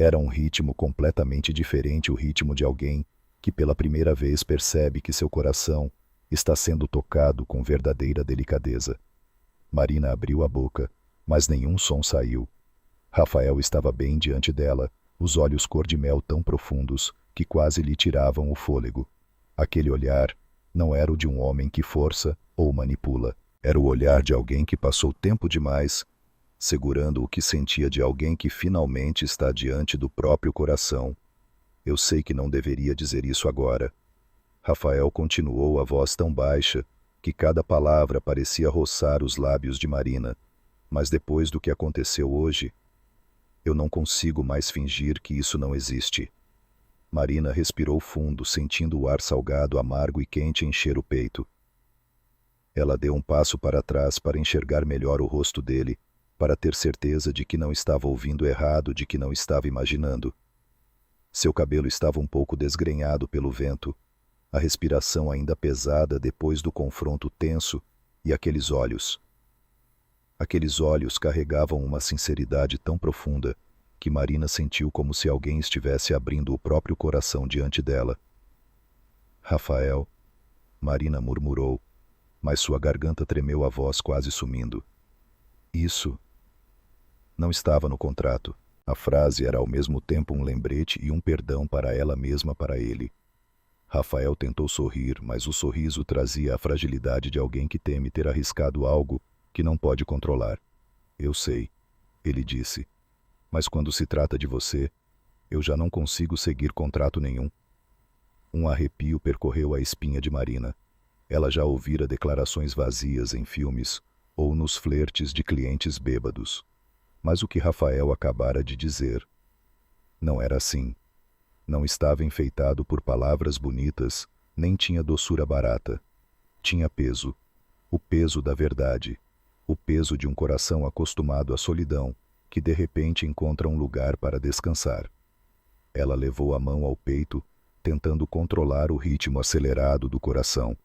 Era um ritmo completamente diferente, o ritmo de alguém que pela primeira vez percebe que seu coração está sendo tocado com verdadeira delicadeza. Marina abriu a boca, mas nenhum som saiu. Rafael estava bem diante dela, os olhos cor-de-mel tão profundos que quase lhe tiravam o fôlego. Aquele olhar não era o de um homem que força ou manipula. Era o olhar de alguém que passou tempo demais segurando o que sentia de alguém que finalmente está diante do próprio coração. Eu sei que não deveria dizer isso agora. Rafael continuou, a voz tão baixa que cada palavra parecia roçar os lábios de Marina. Mas depois do que aconteceu hoje, eu não consigo mais fingir que isso não existe. Marina respirou fundo, sentindo o ar salgado, amargo e quente encher o peito. Ela deu um passo para trás para enxergar melhor o rosto dele, para ter certeza de que não estava ouvindo errado, de que não estava imaginando. Seu cabelo estava um pouco desgrenhado pelo vento, a respiração ainda pesada depois do confronto tenso, e aqueles olhos. Aqueles olhos carregavam uma sinceridade tão profunda que Marina sentiu como se alguém estivesse abrindo o próprio coração diante dela. Rafael, Marina murmurou, mas sua garganta tremeu, a voz quase sumindo. Isso não estava no contrato. A frase era ao mesmo tempo um lembrete e um perdão para ela mesma, para ele. Rafael tentou sorrir, mas o sorriso trazia a fragilidade de alguém que teme ter arriscado algo que não pode controlar. Eu sei, ele disse, mas quando se trata de você, eu já não consigo seguir contrato nenhum. Um arrepio percorreu a espinha de Marina. Ela já ouvira declarações vazias em filmes ou nos flertes de clientes bêbados. Mas o que Rafael acabara de dizer não era assim. Não estava enfeitado por palavras bonitas, nem tinha doçura barata. Tinha peso. O peso da verdade. O peso de um coração acostumado à solidão, que de repente encontra um lugar para descansar. Ela levou a mão ao peito, tentando controlar o ritmo acelerado do coração.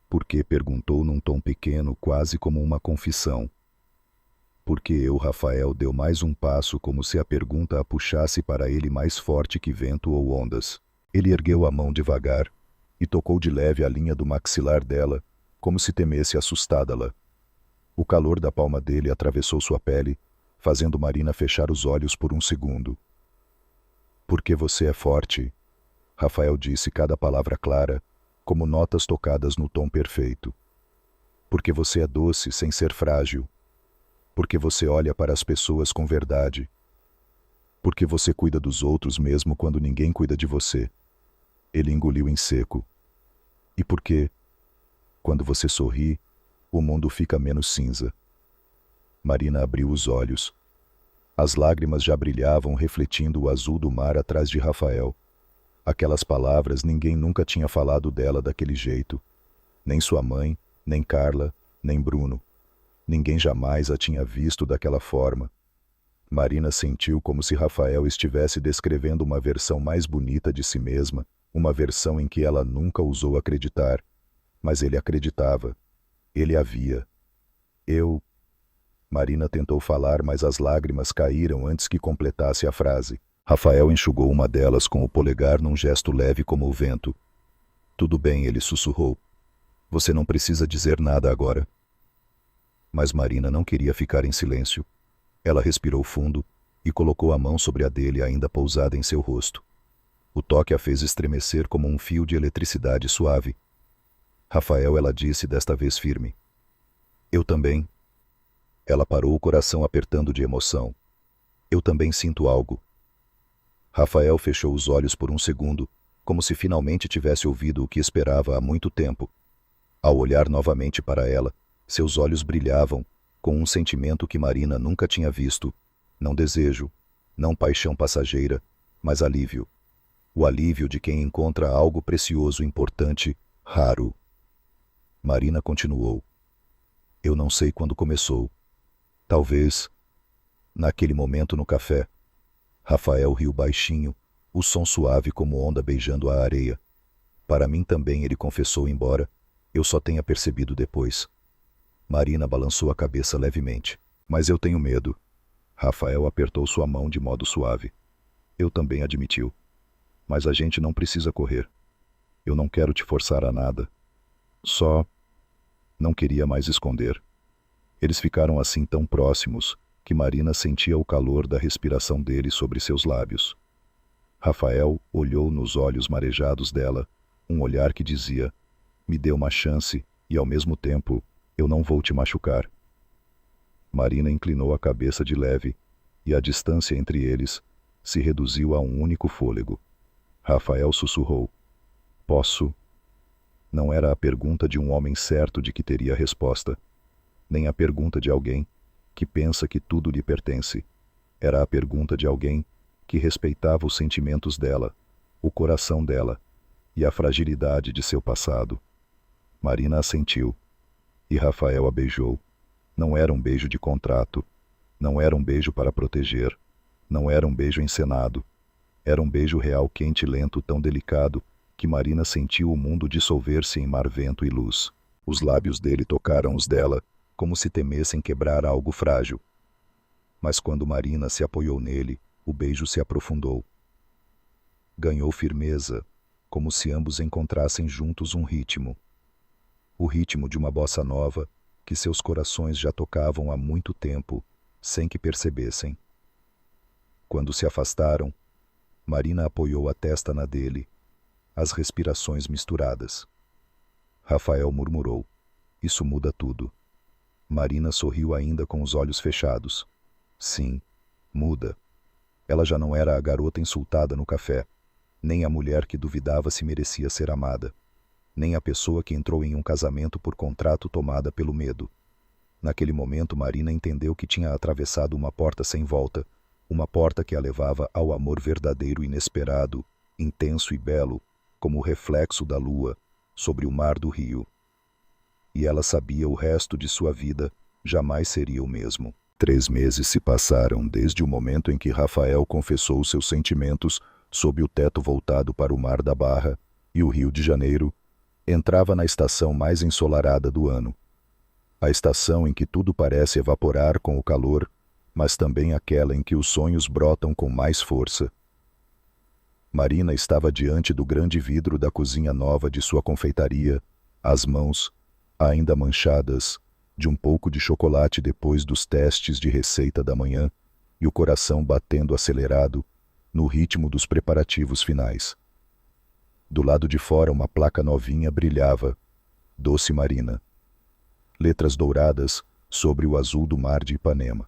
Por que? Perguntou num tom pequeno, quase como uma confissão. Porque eu, Rafael, deu mais um passo, como se a pergunta a puxasse para ele mais forte que vento ou ondas. Ele ergueu a mão devagar e tocou de leve a linha do maxilar dela, como se temesse assustá-la. O calor da palma dele atravessou sua pele, fazendo Marina fechar os olhos por um segundo. Porque você é forte, Rafael disse cada palavra clara, como notas tocadas no tom perfeito. Porque você é doce sem ser frágil. Porque você olha para as pessoas com verdade. Porque você cuida dos outros mesmo quando ninguém cuida de você. Ele engoliu em seco. E porque, quando você sorri, o mundo fica menos cinza. Marina abriu os olhos. As lágrimas já brilhavam refletindo o azul do mar atrás de Rafael. Aquelas palavras ninguém nunca tinha falado dela daquele jeito. Nem sua mãe, nem Carla, nem Bruno. Ninguém jamais a tinha visto daquela forma. Marina sentiu como se Rafael estivesse descrevendo uma versão mais bonita de si mesma, uma versão em que ela nunca ousou acreditar. Mas ele acreditava. Ele a via. Marina tentou falar, mas as lágrimas caíram antes que completasse a frase. Rafael enxugou uma delas com o polegar num gesto leve como o vento. Tudo bem, ele sussurrou. Você não precisa dizer nada agora. Mas Marina não queria ficar em silêncio. Ela respirou fundo e colocou a mão sobre a dele ainda pousada em seu rosto. O toque a fez estremecer como um fio de eletricidade suave. Rafael, ela disse desta vez firme. Eu também. Ela parou, o coração apertando de emoção. Eu também sinto algo. Rafael fechou os olhos por um segundo, como se finalmente tivesse ouvido o que esperava há muito tempo. Ao olhar novamente para ela, seus olhos brilhavam, com um sentimento que Marina nunca tinha visto. Não desejo, não paixão passageira, mas alívio. O alívio de quem encontra algo precioso, importante, raro. Marina continuou. Eu não sei quando começou. Talvez, naquele momento no café. Rafael riu baixinho, o som suave como onda beijando a areia. Para mim também, ele confessou, embora eu só tenha percebido depois. Marina balançou a cabeça levemente. Mas eu tenho medo. Rafael apertou sua mão de modo suave. Eu também, admitiu. Mas a gente não precisa correr. Eu não quero te forçar a nada. Só não queria mais esconder. Eles ficaram assim tão próximos que Marina sentia o calor da respiração dele sobre seus lábios. Rafael olhou nos olhos marejados dela, um olhar que dizia, me dê uma chance e ao mesmo tempo, eu não vou te machucar. Marina inclinou a cabeça de leve e a distância entre eles se reduziu a um único fôlego. Rafael sussurrou, posso? Não era a pergunta de um homem certo de que teria resposta, nem a pergunta de alguém que pensa que tudo lhe pertence. Era a pergunta de alguém que respeitava os sentimentos dela, o coração dela e a fragilidade de seu passado. Marina assentiu, e Rafael a beijou. Não era um beijo de contrato, não era um beijo para proteger, não era um beijo encenado. Era um beijo real, quente e lento, tão delicado que Marina sentiu o mundo dissolver-se em mar, vento e luz. Os lábios dele tocaram os dela, como se temessem quebrar algo frágil. Mas quando Marina se apoiou nele, o beijo se aprofundou. Ganhou firmeza, como se ambos encontrassem juntos um ritmo. O ritmo de uma bossa nova que seus corações já tocavam há muito tempo, sem que percebessem. Quando se afastaram, Marina apoiou a testa na dele, as respirações misturadas. Rafael murmurou, isso muda tudo. Marina sorriu ainda com os olhos fechados. Sim, muda. Ela já não era a garota insultada no café, nem a mulher que duvidava se merecia ser amada, nem a pessoa que entrou em um casamento por contrato tomada pelo medo. Naquele momento Marina entendeu que tinha atravessado uma porta sem volta, uma porta que a levava ao amor verdadeiro, inesperado, intenso e belo, como o reflexo da lua sobre o mar do rio. E ela sabia o resto de sua vida jamais seria o mesmo. 3 meses se passaram desde o momento em que Rafael confessou seus sentimentos sob o teto voltado para o mar da Barra, e o Rio de Janeiro entrava na estação mais ensolarada do ano. A estação em que tudo parece evaporar com o calor, mas também aquela em que os sonhos brotam com mais força. Marina estava diante do grande vidro da cozinha nova de sua confeitaria, as mãos, ainda manchadas, de um pouco de chocolate depois dos testes de receita da manhã e o coração batendo acelerado no ritmo dos preparativos finais. Do lado de fora uma placa novinha brilhava, Doce Marina. Letras douradas sobre o azul do mar de Ipanema.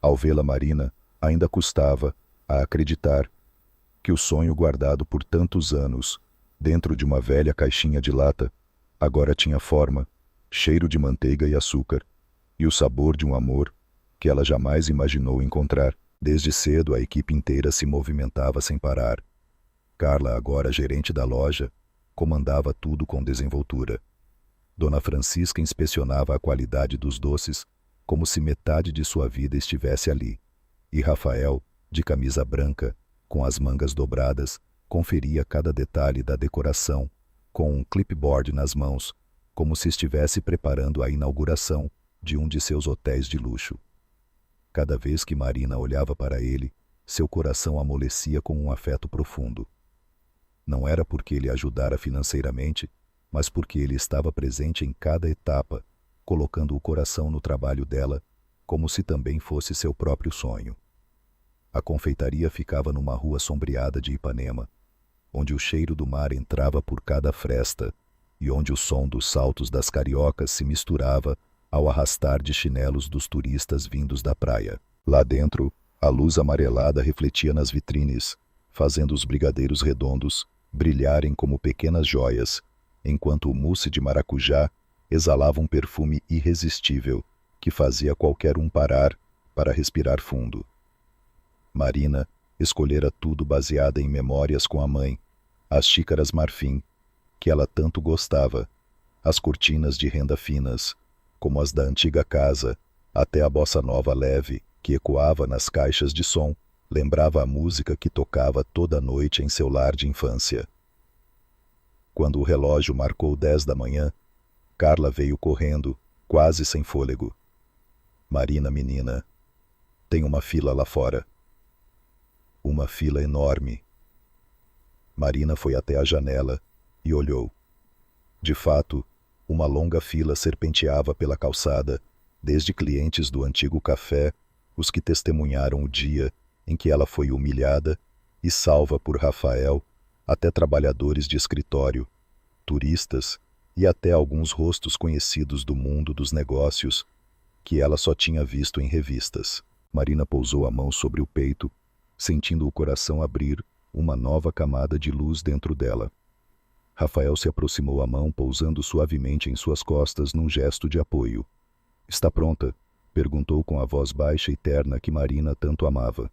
Ao vê-la Marina, ainda custava a acreditar que o sonho guardado por tantos anos, dentro de uma velha caixinha de lata, agora tinha forma, cheiro de manteiga e açúcar, e o sabor de um amor que ela jamais imaginou encontrar. Desde cedo a equipe inteira se movimentava sem parar. Carla, agora gerente da loja, comandava tudo com desenvoltura. Dona Francisca inspecionava a qualidade dos doces, como se metade de sua vida estivesse ali. E Rafael, de camisa branca, com as mangas dobradas, conferia cada detalhe da decoração, com um clipboard nas mãos, como se estivesse preparando a inauguração de um de seus hotéis de luxo. Cada vez que Marina olhava para ele, seu coração amolecia com um afeto profundo. Não era porque ele ajudara financeiramente, mas porque ele estava presente em cada etapa, colocando o coração no trabalho dela, como se também fosse seu próprio sonho. A confeitaria ficava numa rua sombreada de Ipanema, onde o cheiro do mar entrava por cada fresta e onde o som dos saltos das cariocas se misturava ao arrastar de chinelos dos turistas vindos da praia. Lá dentro, a luz amarelada refletia nas vitrines, fazendo os brigadeiros redondos brilharem como pequenas joias, enquanto o mousse de maracujá exalava um perfume irresistível que fazia qualquer um parar para respirar fundo. Marina escolhera tudo baseada em memórias com a mãe, as xícaras marfim, que ela tanto gostava, as cortinas de renda finas, como as da antiga casa, até a bossa nova leve, que ecoava nas caixas de som, lembrava a música que tocava toda noite em seu lar de infância. Quando o relógio marcou 10 da manhã, Carla veio correndo, quase sem fôlego. Marina, menina, tem uma fila lá fora. Uma fila enorme. Marina foi até a janela e olhou. De fato, uma longa fila serpenteava pela calçada, desde clientes do antigo café, os que testemunharam o dia em que ela foi humilhada e salva por Rafael, até trabalhadores de escritório, turistas e até alguns rostos conhecidos do mundo dos negócios que ela só tinha visto em revistas. Marina pousou a mão sobre o peito, sentindo o coração abrir uma nova camada de luz dentro dela. Rafael se aproximou a mão, pousando suavemente em suas costas num gesto de apoio. — Está pronta? Perguntou com a voz baixa e terna que Marina tanto amava.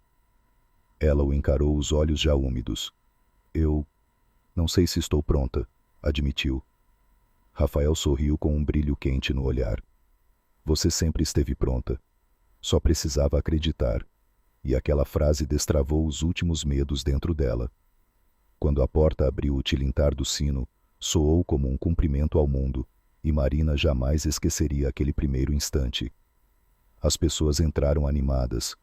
Ela o encarou, os olhos já úmidos. — Eu não sei se estou pronta, admitiu. Rafael sorriu com um brilho quente no olhar. Você sempre esteve pronta. Só precisava acreditar. E aquela frase destravou os últimos medos dentro dela. Quando a porta abriu, o tilintar do sino soou como um cumprimento ao mundo, e Marina jamais esqueceria aquele primeiro instante. As pessoas entraram animadas.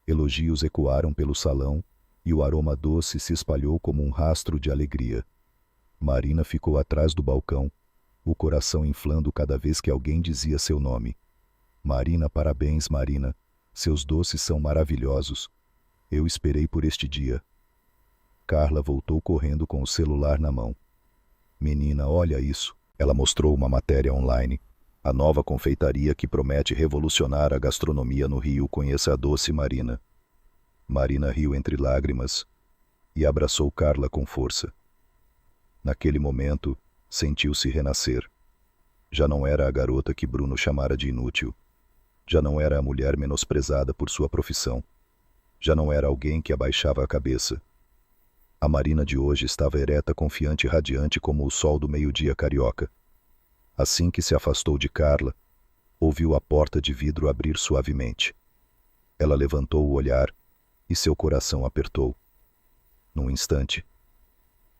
Elogios ecoaram pelo salão, e o aroma doce se espalhou como um rastro de alegria. Marina ficou atrás do balcão, o coração inflando cada vez que alguém dizia seu nome. Marina, parabéns, Marina. Seus doces são maravilhosos. Eu esperei por este dia. Carla voltou correndo com o celular na mão. Menina, olha isso. Ela mostrou uma matéria online. A nova confeitaria que promete revolucionar a gastronomia no Rio. Conheça a Doce Marina. Marina riu entre lágrimas e abraçou Carla com força. Naquele momento, sentiu-se renascer. Já não era a garota que Bruno chamara de inútil. Já não era a mulher menosprezada por sua profissão. Já não era alguém que abaixava a cabeça. A Marina de hoje estava ereta, confiante e radiante como o sol do meio-dia carioca. Assim que se afastou de Carla, ouviu a porta de vidro abrir suavemente. Ela levantou o olhar e seu coração apertou. Num instante,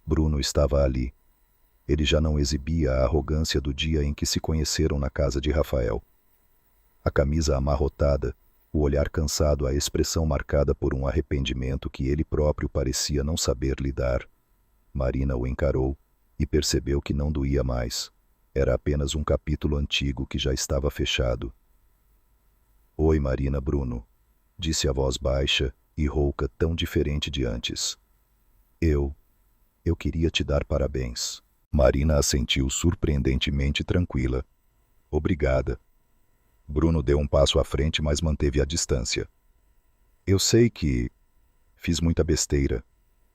Bruno estava ali. Ele já não exibia a arrogância do dia em que se conheceram na casa de Rafael. A camisa amarrotada, o olhar cansado, a expressão marcada por um arrependimento que ele próprio parecia não saber lidar. Marina o encarou e percebeu que não doía mais. Era apenas um capítulo antigo que já estava fechado. Oi, Marina, Bruno, disse a voz baixa e rouca, tão diferente de antes. Eu queria te dar parabéns. Marina assentiu surpreendentemente tranquila. Obrigada. Bruno deu um passo à frente, mas manteve a distância. Eu sei que fiz muita besteira.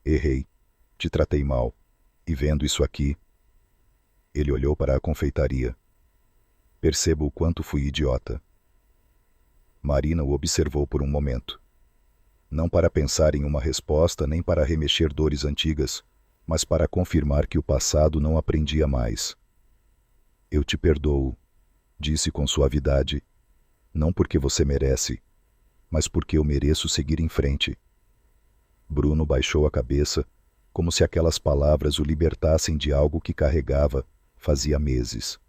Errei. Te tratei mal. E vendo isso aqui... Ele olhou para a confeitaria. Percebo o quanto fui idiota. Marina o observou por um momento. Não para pensar em uma resposta nem para remexer dores antigas, mas para confirmar que o passado não aprendia mais. Eu te perdoo, disse com suavidade, não porque você merece, mas porque eu mereço seguir em frente. Bruno baixou a cabeça, como se aquelas palavras o libertassem de algo que carregava fazia meses.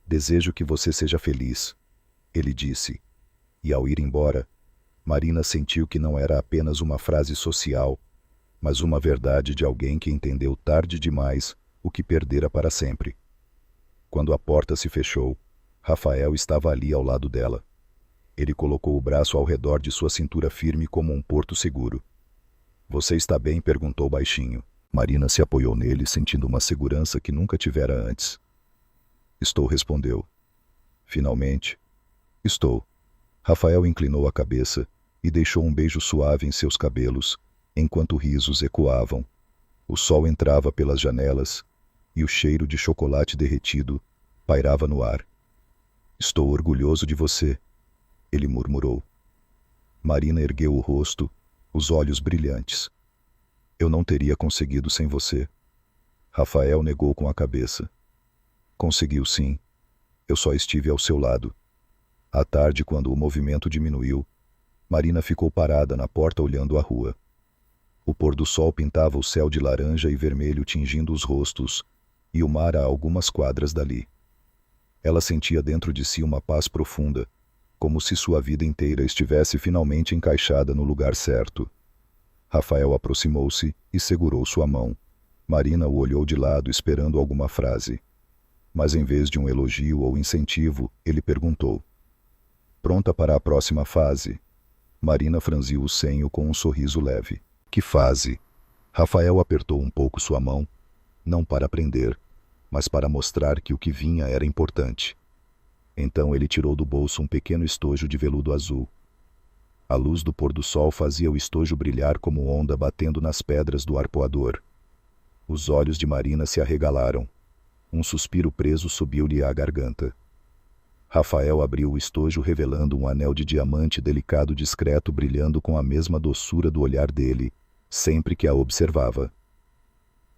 Desejo que você seja feliz, ele disse, e ao ir embora, Marina sentiu que não era apenas uma frase social, mas uma verdade de alguém que entendeu tarde demais o que perdera para sempre. Quando a porta se fechou, Rafael estava ali ao lado dela. Ele colocou o braço ao redor de sua cintura firme como um porto seguro. Você está bem? Perguntou baixinho. Marina se apoiou nele, sentindo uma segurança que nunca tivera antes. Estou, respondeu. Finalmente. Estou. Rafael inclinou a cabeça e deixou um beijo suave em seus cabelos, enquanto risos ecoavam. O sol entrava pelas janelas e o cheiro de chocolate derretido pairava no ar. Estou orgulhoso de você, ele murmurou. Marina ergueu o rosto, os olhos brilhantes. Eu não teria conseguido sem você. Rafael negou com a cabeça. Conseguiu sim. Eu só estive ao seu lado. À tarde, quando o movimento diminuiu, Marina ficou parada na porta olhando a rua. O pôr do sol pintava o céu de laranja e vermelho tingindo os rostos, e o mar a algumas quadras dali. Ela sentia dentro de si uma paz profunda, como se sua vida inteira estivesse finalmente encaixada no lugar certo. Rafael aproximou-se e segurou sua mão. Marina o olhou de lado esperando alguma frase. Mas em vez de um elogio ou incentivo, ele perguntou. Pronta para a próxima fase? Marina franziu o senho com um sorriso leve. Que fase? Rafael apertou um pouco sua mão, não para prender, mas para mostrar que o que vinha era importante. Então ele tirou do bolso um pequeno estojo de veludo azul. A luz do pôr do sol fazia o estojo brilhar como onda batendo nas pedras do arpoador. Os olhos de Marina se arregalaram. Um suspiro preso subiu-lhe à garganta. Rafael abriu o estojo revelando um anel de diamante delicado discreto brilhando com a mesma doçura do olhar dele, sempre que a observava.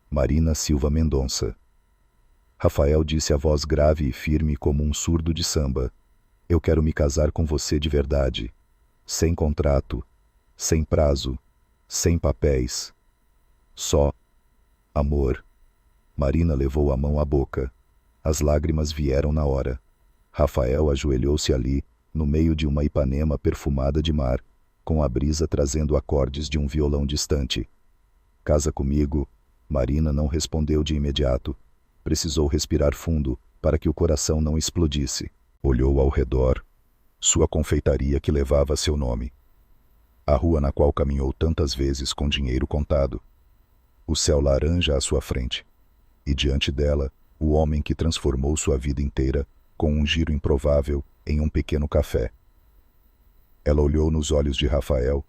Marina Silva Mendonça. Rafael disse a voz grave e firme como um surdo de samba. Eu quero me casar com você de verdade. Sem contrato, sem prazo, sem papéis. Só amor. Marina levou a mão à boca. As lágrimas vieram na hora. Rafael ajoelhou-se ali, no meio de uma Ipanema perfumada de mar, com a brisa trazendo acordes de um violão distante. Casa comigo? Marina não respondeu de imediato. Precisou respirar fundo para que o coração não explodisse. Olhou ao redor. Sua confeitaria que levava seu nome. A rua na qual caminhou tantas vezes com dinheiro contado. O céu laranja à sua frente. E diante dela, o homem que transformou sua vida inteira com um giro improvável em um pequeno café. Ela olhou nos olhos de Rafael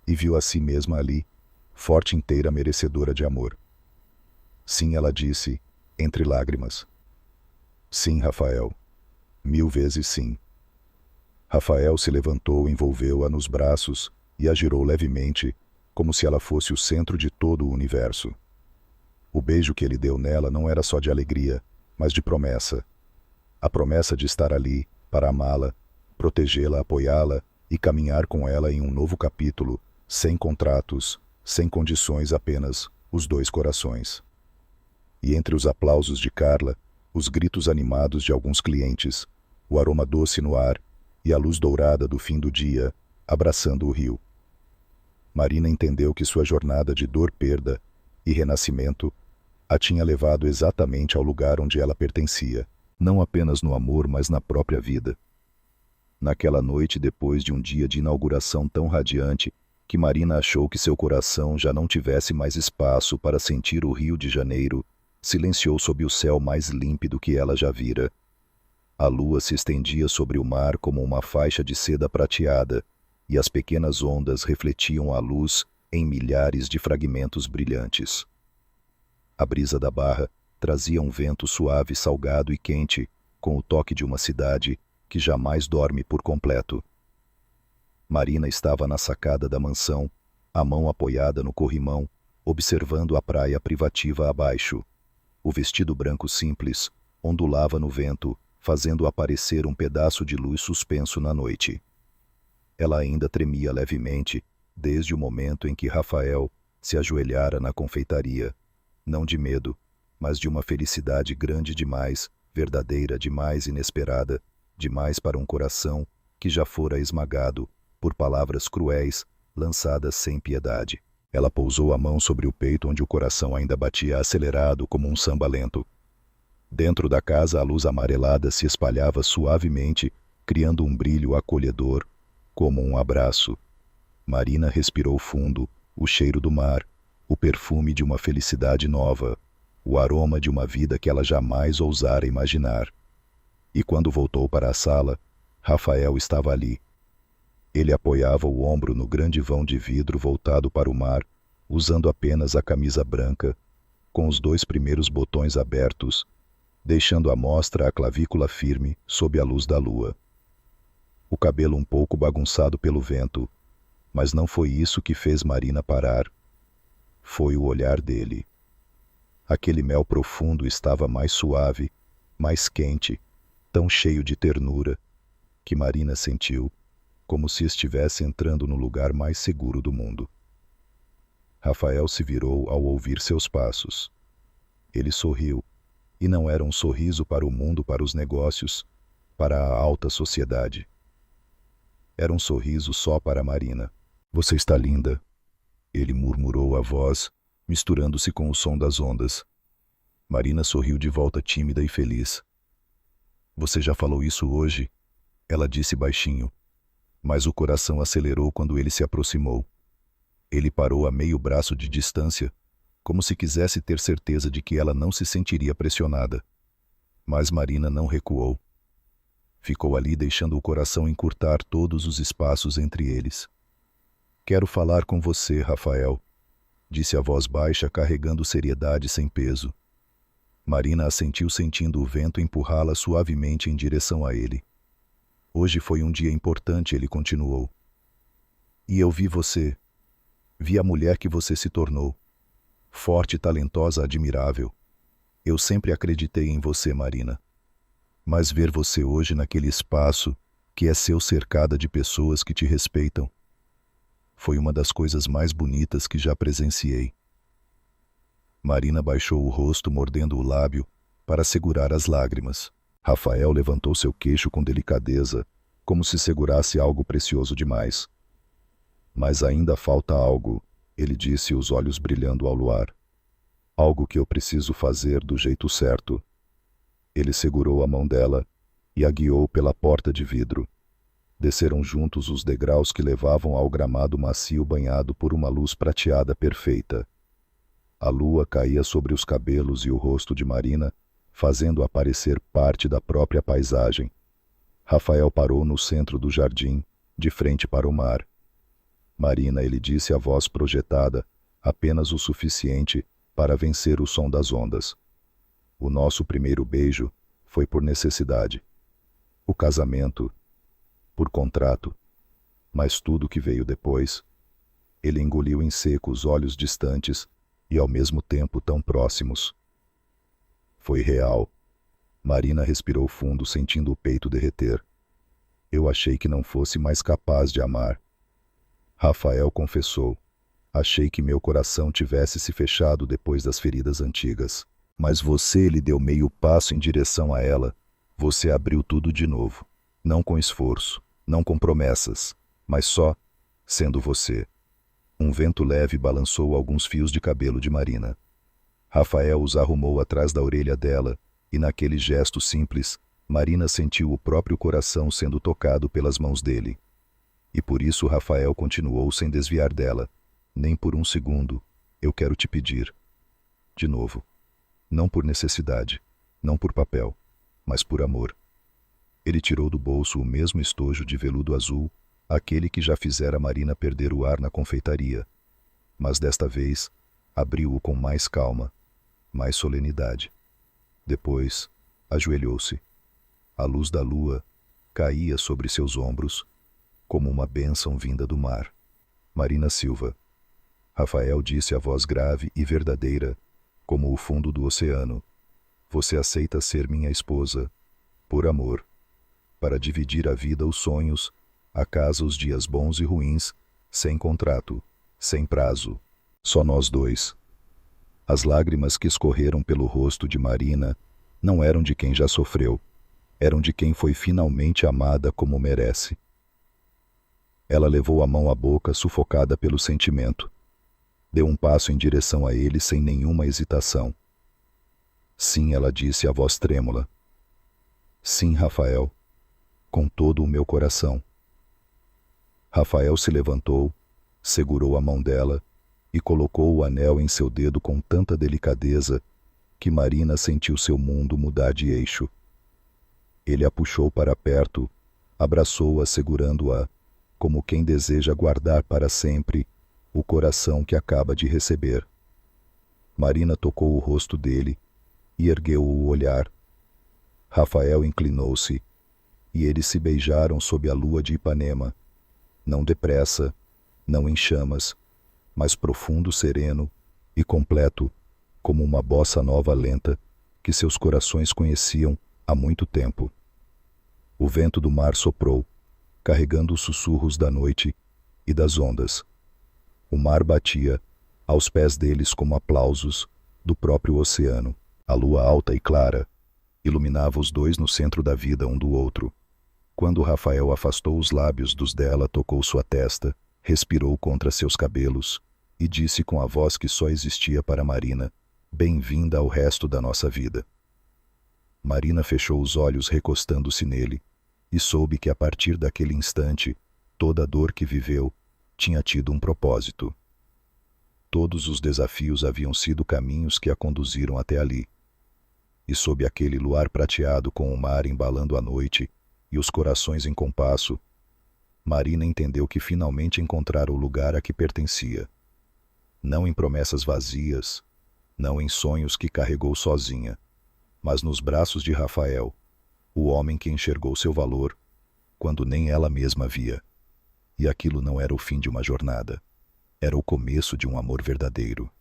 e viu a si mesma ali, forte inteira merecedora de amor. Sim, ela disse, entre lágrimas. Sim, Rafael. 1000 vezes sim. Rafael se levantou, envolveu-a nos braços e a girou levemente, como se ela fosse o centro de todo o universo. O beijo que ele deu nela não era só de alegria, mas de promessa. A promessa de estar ali, para amá-la, protegê-la, apoiá-la e caminhar com ela em um novo capítulo, sem contratos, sem condições, apenas os dois corações. E entre os aplausos de Carla, os gritos animados de alguns clientes, o aroma doce no ar e a luz dourada do fim do dia, abraçando o rio. Marina entendeu que sua jornada de dor, perda e renascimento A tinha levado exatamente ao lugar onde ela pertencia, não apenas no amor, mas na própria vida. Naquela noite, depois de um dia de inauguração tão radiante, que Marina achou que seu coração já não tivesse mais espaço para sentir o Rio de Janeiro, silenciou sob o céu mais límpido que ela já vira. A lua se estendia sobre o mar como uma faixa de seda prateada, e as pequenas ondas refletiam a luz em milhares de fragmentos brilhantes. A brisa da barra trazia um vento suave, salgado e quente, com o toque de uma cidade que jamais dorme por completo. Marina estava na sacada da mansão, a mão apoiada no corrimão, observando a praia privativa abaixo. O vestido branco simples ondulava no vento, fazendo aparecer um pedaço de luz suspenso na noite. Ela ainda tremia levemente, desde o momento em que Rafael se ajoelhara na confeitaria, não de medo, mas de uma felicidade grande demais, verdadeira demais, inesperada, demais para um coração que já fora esmagado por palavras cruéis, lançadas sem piedade. Ela pousou a mão sobre o peito onde o coração ainda batia acelerado como um samba lento. Dentro da casa a luz amarelada se espalhava suavemente, criando um brilho acolhedor, como um abraço. Marina respirou fundo, o cheiro do mar, o perfume de uma felicidade nova, o aroma de uma vida que ela jamais ousara imaginar. E quando voltou para a sala, Rafael estava ali. Ele apoiava o ombro no grande vão de vidro voltado para o mar, usando apenas a camisa branca, com os 2 primeiros botões abertos, deixando à mostra a clavícula firme sob a luz da lua. O cabelo um pouco bagunçado pelo vento, mas não foi isso que fez Marina parar. Foi o olhar dele. Aquele mel profundo estava mais suave, mais quente, tão cheio de ternura, que Marina sentiu como se estivesse entrando no lugar mais seguro do mundo. Rafael se virou ao ouvir seus passos. Ele sorriu, e não era um sorriso para o mundo, para os negócios, para a alta sociedade. Era um sorriso só para Marina. "Você está linda", ele murmurou a voz, misturando-se com o som das ondas. Marina sorriu de volta, tímida e feliz. "Você já falou isso hoje?", ela disse baixinho, mas o coração acelerou quando ele se aproximou. Ele parou a meio braço de distância, como se quisesse ter certeza de que ela não se sentiria pressionada. Mas Marina não recuou. Ficou ali, deixando o coração encurtar todos os espaços entre eles. "Quero falar com você, Rafael", disse a voz baixa, carregando seriedade sem peso. Marina assentiu, sentindo o vento empurrá-la suavemente em direção a ele. "Hoje foi um dia importante", ele continuou. "E eu vi você. Vi a mulher que você se tornou. Forte, talentosa, admirável. Eu sempre acreditei em você, Marina. Mas ver você hoje naquele espaço que é seu, cercada de pessoas que te respeitam, foi uma das coisas mais bonitas que já presenciei." Marina baixou o rosto, mordendo o lábio, para segurar as lágrimas. Rafael levantou seu queixo com delicadeza, como se segurasse algo precioso demais. "Mas ainda falta algo", ele disse, os olhos brilhando ao luar. "Algo que eu preciso fazer do jeito certo." Ele segurou a mão dela e a guiou pela porta de vidro. Desceram juntos os degraus que levavam ao gramado macio banhado por uma luz prateada perfeita. A lua caía sobre os cabelos e o rosto de Marina, fazendo aparecer parte da própria paisagem. Rafael parou no centro do jardim, de frente para o mar. "Marina", ele disse, a voz projetada, apenas o suficiente para vencer o som das ondas. "O nosso primeiro beijo foi por necessidade. O casamento, por contrato. Mas tudo que veio depois..." Ele engoliu em seco, os olhos distantes e ao mesmo tempo tão próximos. "Foi real." Marina respirou fundo, sentindo o peito derreter. "Eu achei que não fosse mais capaz de amar." Rafael confessou. "Achei que meu coração tivesse se fechado depois das feridas antigas. Mas você", ele deu meio passo em direção a ela. "Você abriu tudo de novo. Não com esforço, não com promessas, mas só sendo você." Um vento leve balançou alguns fios de cabelo de Marina. Rafael os arrumou atrás da orelha dela, e naquele gesto simples, Marina sentiu o próprio coração sendo tocado pelas mãos dele. E por isso Rafael continuou sem desviar dela. Nem por um segundo, eu quero te pedir. De novo. Não por necessidade, não por papel, mas por amor. Ele tirou do bolso o mesmo estojo de veludo azul, aquele que já fizera Marina perder o ar na confeitaria. Mas desta vez, abriu-o com mais calma, mais solenidade. Depois, ajoelhou-se. A luz da lua caía sobre seus ombros, como uma bênção vinda do mar. Marina Silva. Rafael disse a voz grave e verdadeira, como o fundo do oceano. Você aceita ser minha esposa, por amor, para dividir a vida, os sonhos, a casa, os dias bons e ruins, sem contrato, sem prazo, só nós dois. As lágrimas que escorreram pelo rosto de Marina não eram de quem já sofreu, eram de quem foi finalmente amada como merece. Ela levou a mão à boca, sufocada pelo sentimento. Deu um passo em direção a ele sem nenhuma hesitação. Sim, ela disse, a voz trêmula. Sim, Rafael, com todo o meu coração. Rafael se levantou, segurou a mão dela e colocou o anel em seu dedo com tanta delicadeza que Marina sentiu seu mundo mudar de eixo. Ele a puxou para perto, abraçou-a segurando-a, como quem deseja guardar para sempre o coração que acaba de receber. Marina tocou o rosto dele e ergueu o olhar. Rafael inclinou-se e eles se beijaram sob a lua de Ipanema, não depressa, não em chamas, mas profundo, sereno e completo, como uma bossa nova lenta que seus corações conheciam há muito tempo. O vento do mar soprou, carregando os sussurros da noite e das ondas. O mar batia aos pés deles como aplausos do próprio oceano. A lua alta e clara iluminava os dois no centro da vida um do outro. Quando Rafael afastou os lábios dos dela, tocou sua testa, respirou contra seus cabelos e disse com a voz que só existia para Marina: bem-vinda ao resto da nossa vida. Marina fechou os olhos recostando-se nele e soube que a partir daquele instante, toda a dor que viveu tinha tido um propósito. Todos os desafios haviam sido caminhos que a conduziram até ali. E sob aquele luar prateado com o mar embalando a noite e os corações em compasso, Marina entendeu que finalmente encontrara o lugar a que pertencia. Não em promessas vazias, não em sonhos que carregou sozinha, mas nos braços de Rafael, o homem que enxergou seu valor quando nem ela mesma via. E aquilo não era o fim de uma jornada, era o começo de um amor verdadeiro.